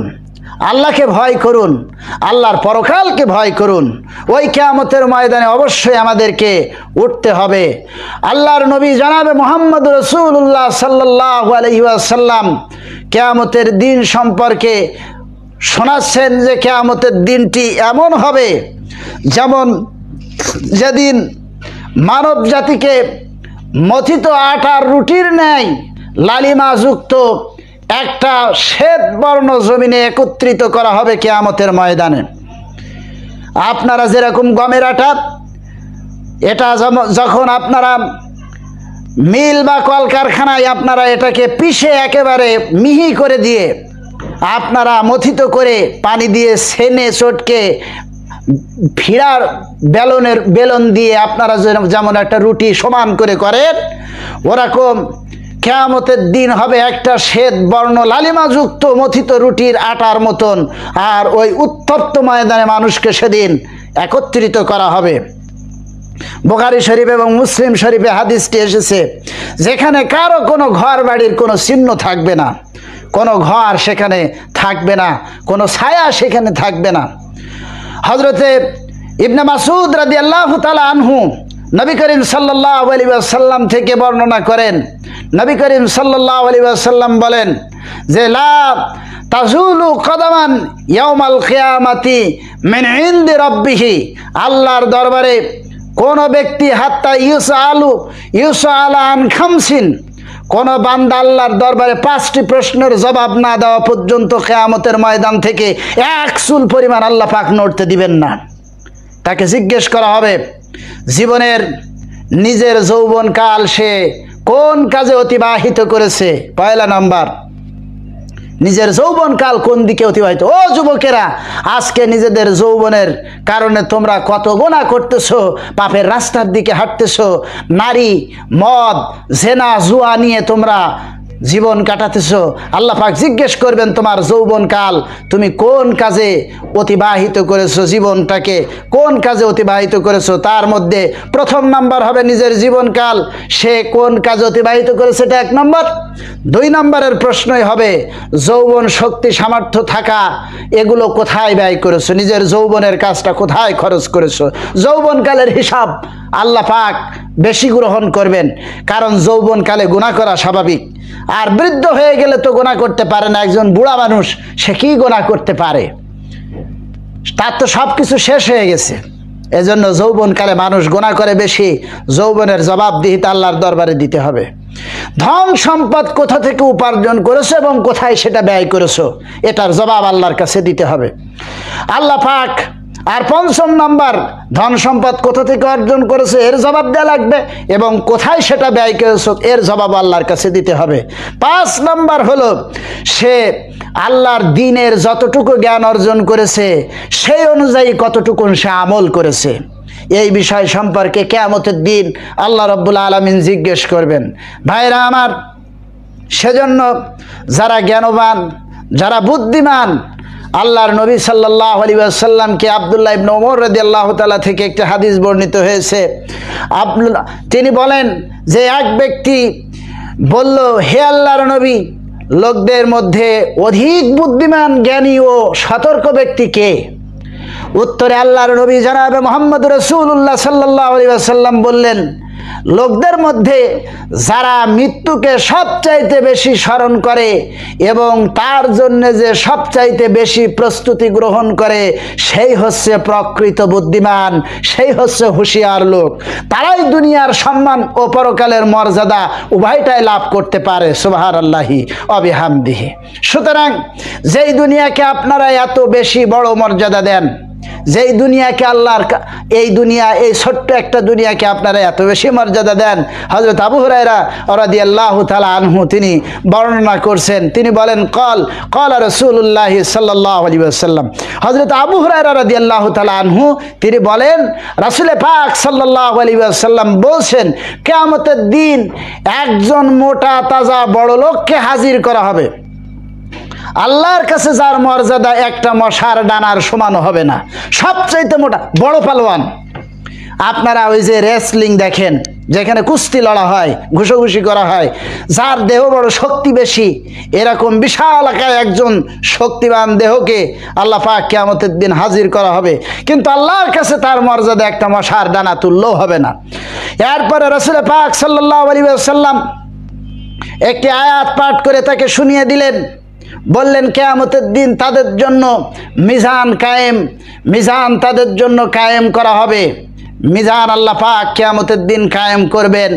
আল্লাহকে ভয় করুন, আল্লাহর পরকালকে ভয় করুন। ওই কিয়ামতের ময়দানে অবশ্যই আমাদেরকে উঠতে হবে। আল্লাহর নবী জনাবে মুহাম্মদ রাসূলুল্লাহ সাল্লাল্লাহু আলাইহি ওয়াসাল্লাম কিয়ামতের দিন সম্পর্কে শোনাচ্ছেন যে কিয়ামতের দিনটি এমন হবে যেমন যেদিন মানব জাতিকে মথিত আটার রুটির ন্যায় লালিমাযুক্ত একটা শ্বেত বর্ণ জমিনে একত্রিত করা হবে কিয়ামতের ময়দানে। আপনারা যেরকম গমের আটা, এটা যখন আপনারা মিল বা কলকারখানায় আপনারা এটাকে পিষে একেবারে মিহি করে দিয়ে আপনারা মথিত করে পানি দিয়ে ছেনে চটকে ফিরার বেলন দিয়ে আপনারা যেমন একটা রুটি সমান করে করেন, ওরকম কিয়ামতের দিন হবে একটা শ্বেত বর্ণ লালিমাযুক্ত মথিত রুটির আটার মতন। আর ওই উত্তপ্ত ময়দানে মানুষকে সেদিন একত্রিত করা হবে। বুখারী শরীফ এবং মুসলিম শরীফে হাদিসটি এসেছে, যেখানে কারো কোনো ঘর বাড়ির কোনো চিহ্ন থাকবে না, কোনো ঘর সেখানে থাকবে না, কোনো ছায়া সেখানে থাকবে না। হযরতে ইবনে মাসউদ রাদিয়াল্লাহু তাআলা আনহু নবী করিম সাল্লাল্লাহু আলাইহি ওয়াসাল্লাম থেকে বর্ণনা করেন, নবী করিম সাল্লাল্লাহু আলাইহি ওয়াসাল্লাম বলেন যে লা তাজুলু কদামান ইয়াউমাল কিয়ামাতি মিন ইনদি রাব্বিহি, আল্লাহর দরবারে কোন ব্যক্তি হাত্তা ইউসআলা আন খামসিন, কোন বান্দা আল্লাহর দরবারে 5টি প্রশ্নের জবাব না দেওয়া পর্যন্ত কিয়ামতের ময়দান থেকে এক চুল পরিমাণ আল্লাহ পাক নড়তে দিবেন না। তাকে জিজ্ঞেস করা হবে জীবনের নিজের যৌবনকাল সে কোন কাজে অতিবাহিত করেছে। পয়লা নাম্বার, নিজের যৌবনকাল কোন দিকে অতিবাহিত। ও যুবকেরা, আজকে নিজেদের যৌবনের কারণে তোমরা কত গুনাহ করতেছো, পাপের রাস্তার দিকে হাঁটতেছো, নারী, মদ, জেনা, জুয়া নিয়ে তোমরা জীবন কাটাতেছো। আল্লাহ পাক জিজ্ঞেস করবেন তোমার যৌবনকাল তুমি কোন কাজে অতিবাহিত করেছো, জীবনটাকে কোন কাজে অতিবাহিত করেছো। তার মধ্যে প্রথম নাম্বার হবে নিজের জীবনকাল সে কোন কাজে অতিবাহিত করেছে, এটা 1 নম্বর। 2 নম্বরের প্রশ্নই হবে যৌবন, শক্তি, সামর্থ্য থাকা এগুলো কোথায় ব্যয় করেছো, নিজের যৌবনের কাজটা কোথায় খরচ করেছো। যৌবনকালের হিসাব আল্লাহ পাক বেশি গ্রহণ করবেন, কারণ যৌবনকালে গুনাহ করা স্বাভাবিক। আর বৃদ্ধ হয়ে গেলে তো গুনাহ করতে পারে না, একজন বুড়া মানুষ সে কি গুনাহ করতে পারে, তার তো সব কিছু শেষ হয়ে গেছে। এজন্য যৌবনকালে মানুষ গুনাহ করে বেশি, যৌবনের জবাবদিহিতা আল্লাহর দরবারে দিতে হবে। ধন সম্পদ কোথা থেকে উপার্জন করেছো এবং কোথায় সেটা ব্যয় করেছো, এটার জবাব আল্লাহর কাছে দিতে হবে আল্লাহ পাক। আর 5ম নাম্বার, ধন সম্পদ কোথা থেকে অর্জন করেছে এর জবাব দেওয়া লাগবে, এবং কোথায় সেটা ব্যয় করেছে এর জবাব আল্লাহর কাছে দিতে হবে। 5 নাম্বার হলো সে আল্লাহর দ্বীনের যতটুকু জ্ঞান অর্জন করেছে সেই অনুযায়ী কতটুকু সে আমল করেছে। এই বিষয় সম্পর্কে কিয়ামতের দিন আল্লাহ রাব্বুল আলামিন জিজ্ঞেস করবেন। ভাইরা আমার, সেজন্য যারা জ্ঞানবান, যারা বুদ্ধিমান, আল্লাহর নবী সাল্লাল্লাহু আলাইহি ওয়াসাল্লামকে আব্দুল্লাহ ইবনে ওমর রাদিয়াল্লাহু তাআলা থেকে একটি হাদিস বর্ণিত হয়েছে। তিনি বলেন যে এক ব্যক্তি বলল, হে আল্লাহর নবী, লোকদের মধ্যে অধিক বুদ্ধিমান, জ্ঞানী ও সতর্ক ব্যক্তি কে? উত্তরে আল্লাহর নবী জনাবে মুহাম্মদ রাসূলুল্লাহ সাল্লাল্লাহু আলাইহি ওয়াসাল্লাম বললেন, লোকদের মধ্যে যারা মৃত্যুকে সবচাইতে বেশি স্মরণ করে এবং তার জন্য যে সবচাইতে বেশি প্রস্তুতি গ্রহণ করে সেই হচ্ছে প্রকৃত বুদ্ধিমান, সেই হচ্ছে হুঁশিয়ার লোক। তারাই দুনিয়ার সম্মান ও পরকালের মর্যাদা উভয়টাই লাভ করতে পারে। সুবহানাল্লাহি ওয়া বিহামদিহি। সুতরাং যেই দুনিয়াকে আপনারা এত বেশি বড় মর্যাদা দেন, যেই দুনিয়াকে আল্লাহর, এই দুনিয়া, এই ছোট্ট একটা দুনিয়াকে আপনারা এত বেশি মর্যাদা দেন, হযরত আবু হুরায়রা রাদিয়াল্লাহু তাআলা আনহু তিনি বর্ণনা করছেন, তিনি বলেন ক্বালা রাসূলুল্লাহ সাল্লাল্লাহু আলাইহি ওয়াসাল্লাম, হযরত আবু হুরায়রা রাদিয়াল্লাহু তাআলা আনহু তিনি বলেন রাসূল পাক সাল্লাল্লাহু আলাইহি ওয়াসাল্লাম বলছেন, কিয়ামতের দিন একজন মোটা তাজা বড় লোককে হাজির করা হবে, আল্লাহর কাছে যার মর্যাদা একটা মশার ডানার সমান হবে না, সবচাইতে মোটা বড় পালোয়ান। আপনারা ওই যে রেসলিং দেখেন, যেখানে কুস্তি লড়া হয়, ঘুষোঘুষি করা হয়, যার দেহ বড় শক্তি বেশি, এরকম বিশাল আকারে একজন শক্তিমান দেহকে আল্লাহ পাক কিয়ামতের দিন হাজির করা হবে, কিন্তু আল্লাহর কাছে তার মর্যাদা একটা মশার ডানা তুললেও হবে না। এরপরে রাসূল পাক সাল্লাল্লাহু আলাইহি ওয়াসাল্লাম একটি আয়াত পাঠ করে তাকে শুনিয়ে দিলেন, বললেন কিয়ামতের দিন তাদের জন্য মিজান তাদের জন্য কায়েম করা হবে। মিজান আল্লাহ পাক কিয়ামতের দিন কায়েম করবেন।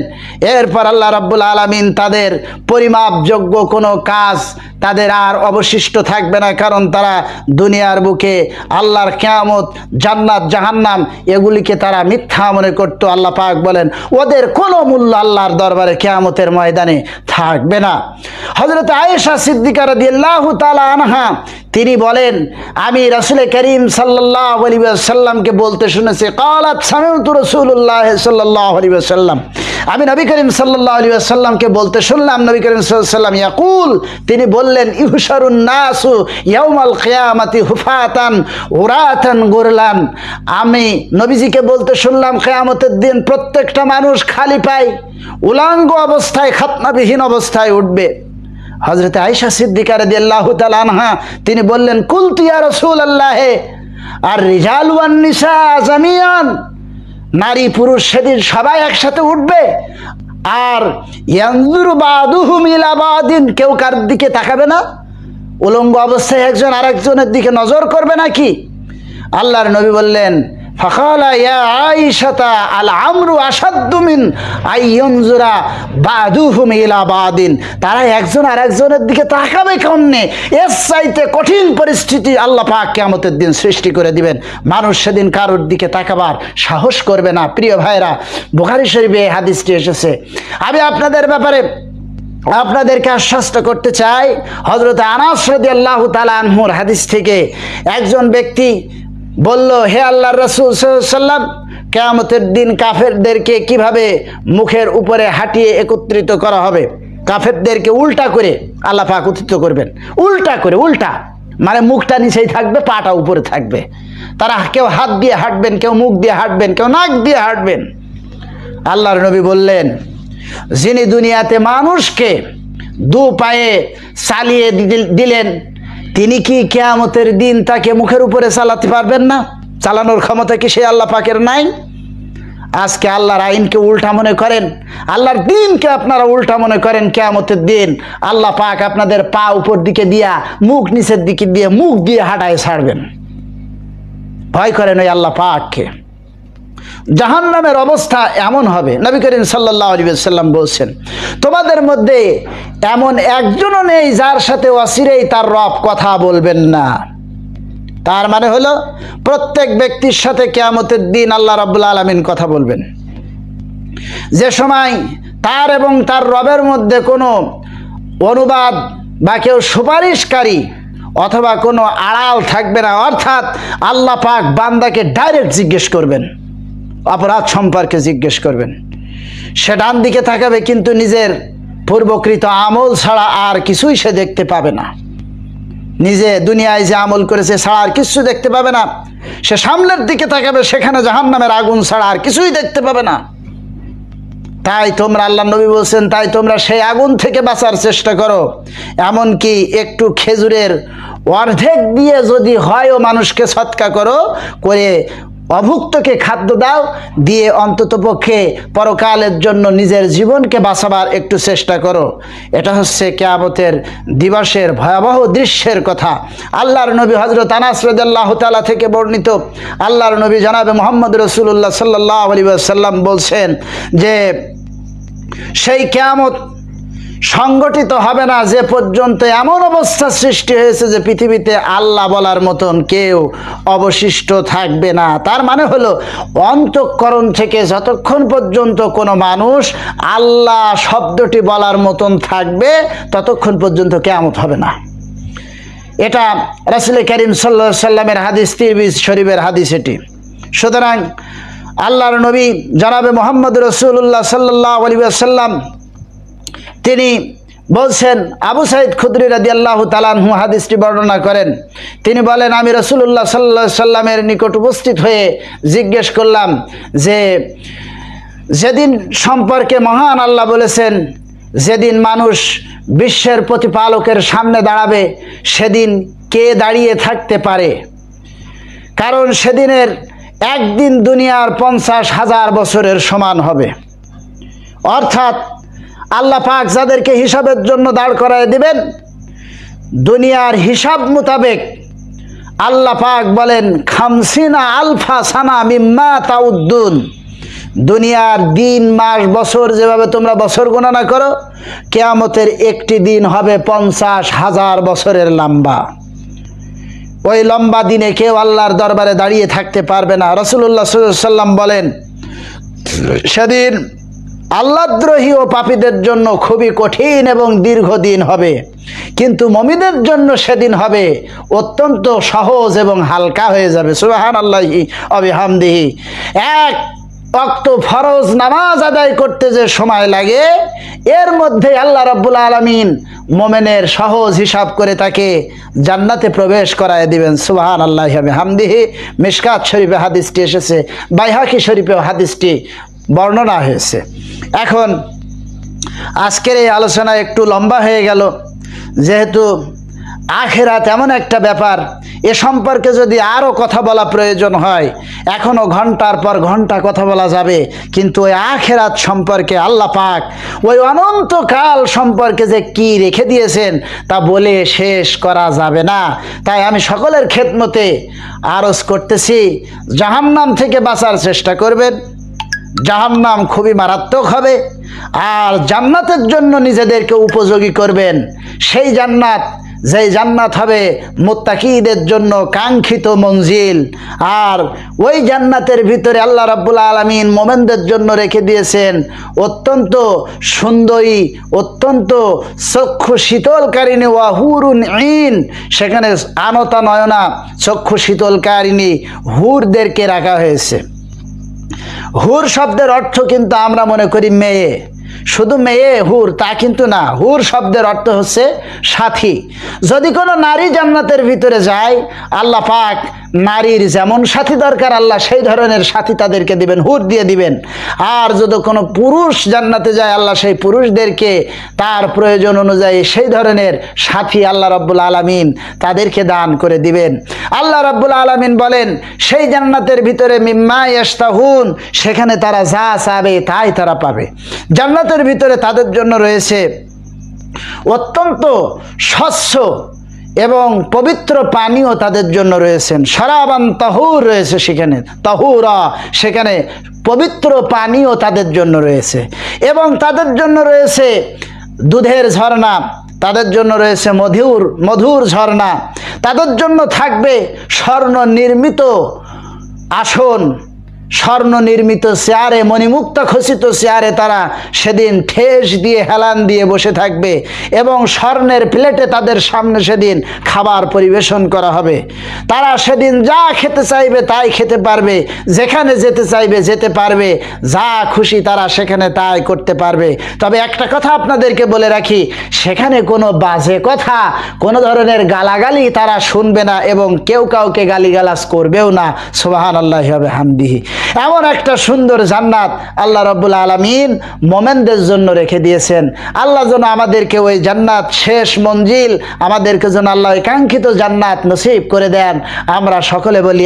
এরপর আল্লাহ রাব্বুল আলামিন তাদের পরিমাপযোগ্য কোনো কাজ তাদের আর অবশিষ্ট থাকবে না, কারণ তারা দুনিয়ার বুকে আল্লাহর কিয়ামত, জান্নাত, জাহান্নাম এগুলিকে তারা মিথ্যা মনে করত। আল্লাহ পাক বলেন ওদের কোনো মূল্য আল্লাহর দরবারে কিয়ামতের ময়দানে থাকবে না। হযরত আয়েশা সিদ্দিকা রাদিয়াল্লাহু তাআলা আনহা তিনি বলেন, আমি রাসূল করিম সাল্লাল্লাহু আলাইহি ওয়াসাল্লামকে বলতে শুনেছি, ক্বালাত সামি'তু রাসূলুল্লাহ সাল্লাল্লাহু আলাইহি ওয়াসাল্লাম, আমি নবী করিম সাল্লাল্লাহু আলাইহি ওয়াসাল্লামকে বলতে শুনলাম, নবী করিম সাল্লাল্লাহু আলাইহি ওয়াসাল্লাম ইয়াকুল, তিনি বললেন, ইহশারুন নাসু ইয়াউমাল কিয়ামাতি হুফাতান উরাতান গুরলান, আমি নবীজিকে বলতে শুনলাম, কিয়ামতের দিন প্রত্যেকটা মানুষ খালি পায় উলাঙ্গ অবস্থায় খাতনাবিহীন অবস্থায় উঠবে। হযরত আয়েশা সিদ্দিকা রাদিয়াল্লাহু তাআলা আনহা তিনি বললেন, কুলতু ইয়া রাসূলুল্লাহ আর রিজালু ওয়ান নিসা জামিয়ান, নারী পুরুষ সেদিন সবাই একসাথে উঠবে, আর ইয়ানজুরু বাদুহুম ইলা বাদিন, কেউ কার দিকে তাকাবে না, উলঙ্গ অবস্থায় একজন আরেকজনের দিকে নজর করবে নাকি? আল্লাহর নবী বললেন, ফাকালা ইয়া আয়েশাতা আল আমরু আশাদ্দু মিন আইয়ানজুরা বাদুহুম ইলা বাদিন, তারা একজন আরেকজনের দিকে তাকাবে কেমনে, এর চাইতে কঠিন পরিস্থিতি আল্লাহ পাক কিয়ামতের দিন সৃষ্টি করে দিবেন। মানুষ সেদিন কারোর দিকে তাকাবার সাহস করবে না। প্রিয় ভাইরা, বুখারী শরীফে এই হাদিসটি এসেছে। আমি আপনাদের ব্যাপারে আপনাদেরকে আশ্বস্ত করতে চাই, হযরত আনাস রাদিয়াল্লাহু তাআলা আনহুর হাদিস থেকে একজন ব্যক্তি বলল, হে আল্লাহর রাসূল সাল্লাল্লাহু আলাইহি ওয়াসাল্লাম, কিয়ামতের দিন কাফেরদেরকে কিভাবে মুখের উপরে হাঁটিয়ে একত্রিত করা হবে? কাফেরদেরকে উল্টা করে আল্লাহ পাক উত্থিত করবেন, উল্টা করে, উল্টা মানে মুখটা নিচেই থাকবে, পাটা উপরে থাকবে। তারা কেউ হাত দিয়ে হাঁটবেন, কেউ মুখ দিয়ে হাঁটবেন, কেউ নাক দিয়ে হাঁটবেন। আল্লাহর নবী বললেন, যিনি দুনিয়াতে মানুষকে দু পায়ে চালিয়ে দিলেন, তিনি কি কিয়ামতের দিন তাকে মুখের উপরে চালাতে পারবেন না? চালানোর ক্ষমতা কি সেই আল্লাহ পাকের নাই? আজকে আল্লাহর আইনকে উল্টা মনে করেন, আল্লাহর দিনকে আপনারা উল্টা মনে করেন। কিয়ামতের দিন আল্লাহ পাক আপনাদের পা উপর দিকে দিয়া, মুখ নিচের দিকে দিয়ে, মুখ দিয়ে হাঁটায় ছাড়বেন। ভয় করেন ওই আল্লাহ পাককে। জাহান্নামের অবস্থা এমন হবে, নবী করিম সাল্লাল্লাহু আলাইহি ওয়াসাল্লাম বলছেন, তোমাদের মধ্যে এমন একজনও নেই যার সাথে অচিরেই তার রব কথা বলবেন না। তার মানে হলো প্রত্যেক ব্যক্তির সাথে কিয়ামতের দিন আল্লাহ রাব্বুল আলামিন কথা বলবেন। যে সময় তার এবং তার রবের মধ্যে কোনো অনুবাদ বা কেউ সুপারিশকারী অথবা কোনো আড়াল থাকবে না, অর্থাৎ আল্লাহ পাক বান্দাকে ডাইরেক্ট জিজ্ঞেস করবেন, অপরাধ সম্পর্কে জিজ্ঞেস করবেন। সে ডান দিকে তাকাবে, কিন্তু নিজের পূর্বকৃত আমল ছাড়া আর কিছুই সে দেখতে পাবে না। নিজে দুনিয়ায় যে আমল করেছে ছাড়া আর কিছু দেখতে পাবে না। সে সামনের দিকে তাকাবে, সেখানে জাহান্নামের আগুন ছাড়া আর কিছুই দেখতে পাবে না। তাই তোমরা, আল্লাহ নবী বলছেন, তাই তোমরা সেই আগুন থেকে বাঁচার চেষ্টা করো। এমনকি একটু খেজুরের অর্ধেক দিয়ে যদি হয় ও মানুষকে সৎকা করো, করে অভুক্তকে খাদ্য দাও, দিয়ে অন্ততপক্ষে পরকালের জন্য নিজের জীবনকে বাঁচাবার একটু চেষ্টা করো। এটা হচ্ছে কিয়ামতের দিবসের ভয়াবহ দৃশ্যের কথা। আল্লাহর নবী হযরত আনাস রাদিয়াল্লাহু তাআলা থেকে বর্ণিত, আল্লাহর নবী জনাবে মুহাম্মদ রাসূলুল্লাহ সাল্লাল্লাহু আলাইহি ওয়াসাল্লাম বলছেন যে সেই কিয়ামত সংগঠিত হবে না যে পর্যন্ত এমন অবস্থা সৃষ্টি হয়েছে যে পৃথিবীতে আল্লাহ বলার মতন কেউ অবশিষ্ট থাকবে না। তার মানে হলো অন্তঃকরণ থেকে যতক্ষণ পর্যন্ত কোনো মানুষ আল্লাহ শব্দটি বলার মতন থাকবে, ততক্ষণ পর্যন্ত কিয়ামত হবে না। এটা রাসূল করিম সাল্লাল্লাহু আলাইহি ওয়াসাল্লামের হাদিস, তিরমিজি শরীফের হাদিস এটি। সুতরাং আল্লাহর নবী জনাবে মুহাম্মদ রাসূলুল্লাহ সাল্লাল্লাহু আলাইহি ওয়াসাল্লাম তিনি বলছেন, আবু সাঈদ খুদরি রাদিয়াল্লাহু তাআলা আনহু হাদিসটি বর্ণনা করেন। তিনি বলেন, আমি রাসূলুল্লাহ সাল্লাল্লাহু আলাইহি সাল্লামের নিকট উপস্থিত হয়ে জিজ্ঞেস করলাম যে যেদিন সম্পর্কে মহান আল্লাহ বলেছেন, যেদিন মানুষ বিশ্বের প্রতিপালকের সামনে দাঁড়াবে, সেদিন কে দাঁড়িয়ে থাকতে পারে? কারণ সেদিনের একদিন দুনিয়ার 50,000 বছরের সমান হবে। অর্থাৎ আল্লাহ পাক যাদেরকে হিসাবের জন্য দাঁড় করায় দিবেন, দুনিয়ার হিসাব মোতাবেক আল্লাহ পাক বলেন, 50 আলফা সানা মিম্মা তাউদ্দুন, দুনিয়ার দিন মাস বছর যেভাবে তোমরা বছর গণনা করো, কিয়ামতের একটি দিন হবে 50,000 বছরের লম্বা। ওই লম্বা দিনে কেউ আল্লাহর দরবারে দাঁড়িয়ে থাকতে পারবে না। রাসূলুল্লাহ সাল্লাল্লাহু আলাইহি ওয়াসাল্লাম বলেন, সেদিন আল্লাহদ্রোহী ও পাপীদের জন্য খুবই কঠিন এবং দীর্ঘদিন হবে, কিন্তু মুমিনদের জন্য সেদিন হবে অত্যন্ত সহজ এবং হালকা হয়ে যাবে। সুবহানাল্লাহি ওয়া বিহামদিহি। এক ওয়াক্ত ফরজ নামাজ আদায় করতে যে সময় লাগে, এর মধ্যে আল্লাহ রাব্বুল আলামিন মুমিনের সহজ হিসাব করে তাকে জান্নাতে প্রবেশ করায় দিবেন। সুবহানাল্লাহি ওয়া বিহামদিহি। মিশকাত শরীফে হাদিসটি এসেছে, বাইহাকি শরীফেও হাদিসটি বর্ণনা হয়েছে। এখন আজকের এই আলোচনা একটু লম্বা হয়ে গেল, যেহেতু আখিরাত এমন একটা ব্যাপার, এ সম্পর্কে যদি আরও কথা বলা প্রয়োজন হয় এখনও ঘন্টার পর ঘন্টা কথা বলা যাবে, কিন্তু ওই আখিরাত সম্পর্কে আল্লাহ পাক ওই অনন্তকাল সম্পর্কে যে কি রেখে দিয়েছেন তা বলে শেষ করা যাবে না। তাই আমি সকলের খেদমতে আরজ করতেছি, জাহান্নাম থেকে বাঁচার চেষ্টা করবেন। জাহান্নাম খুবই মারাত্মক হবে, আর জান্নাতের জন্য নিজেদেরকে উপযোগী করবেন। সেই জান্নাত, যেই জান্নাত হবে মুত্তাকিদের জন্য কাঙ্ক্ষিত মঞ্জিল, আর ওই জান্নাতের ভিতরে আল্লাহ রাব্বুল আলামিন মোমেনদের জন্য রেখে দিয়েছেন অত্যন্ত সুন্দরী, অত্যন্ত চক্ষু শীতলকারিণী ওয়া হুরুন ঈন, সেখানে আনতা নয়না চক্ষু শীতলকারিণী হুরদেরকে রাখা হয়েছে। হুর শব্দের অর্থ কিন্তু আমরা মনে করি মেয়ে, শুধু মেয়ে হুর তা কিন্তু না। হুর শব্দের অর্থ হচ্ছে সাথী। যদি কোনো নারী জান্নাতের ভিতরে যায়, আল্লাহ পাক নারীর যেমন সাথী দরকার আল্লাহ সেই ধরনের সাথী তাদেরকে দিবেন, হুর দিয়ে দিবেন। আর যদি কোনো পুরুষ জান্নাতে যায়, আল্লাহ সেই পুরুষদেরকে তার প্রয়োজন অনুযায়ী সেই ধরনের সাথী আল্লাহ রাব্বুল আলামিন তাদেরকে দান করে দিবেন। আল্লাহ রাব্বুল আলামিন বলেন, সেই জান্নাতের ভিতরে মিম্মা ইয়াশতাহুন, সেখানে তারা যা চাবে তাই তারা পাবে। জান্নাতের ভিতরে তাদের জন্য রয়েছে অত্যন্ত স্বচ্ছ এবং পবিত্র পানীয় তাদের জন্য রয়েছেন। শরাবান তাহুর রয়েছে সেখানে, তাহুরা, সেখানে পবিত্র পানীয় তাদের জন্য রয়েছে। এবং তাদের জন্য রয়েছে দুধের ঝর্ণা, তাদের জন্য রয়েছে মধুর ঝর্ণা, তাদের জন্য থাকবে স্বর্ণ নির্মিত আসন, স্বর্ণ নির্মিত চেয়ারে, মণিমুক্ত খচিত চেয়ারে তারা সেদিন ঠেস দিয়ে হেলান দিয়ে বসে থাকবে, এবং স্বর্ণের প্লেটে তাদের সামনে সেদিন খাবার পরিবেশন করা হবে। তারা সেদিন যা খেতে চাইবে তাই খেতে পারবে, যেখানে যেতে চাইবে যেতে পারবে, যা খুশি তারা সেখানে তাই করতে পারবে। তবে একটা কথা আপনাদেরকে বলে রাখি, সেখানে কোনো বাজে কথা, কোনো ধরনের গালাগালি তারা শুনবে না, এবং কেউ কাউকে গালিগালাজ করবেও না। সুবহানাল্লাহি ওয়া বিহামদিহি। এমন একটা সুন্দর জান্নাত আল্লাহ রাব্বুল আলামিন মোমেনদের জন্য রেখে দিয়েছেন। আল্লাহ যেন আমাদেরকে ওই জান্নাত, শেষ মঞ্জিল, আমাদেরকে যেন আল্লাহ ওই কাঙ্ক্ষিত জান্নাত নসিব করে দেন। আমরা সকলে বলি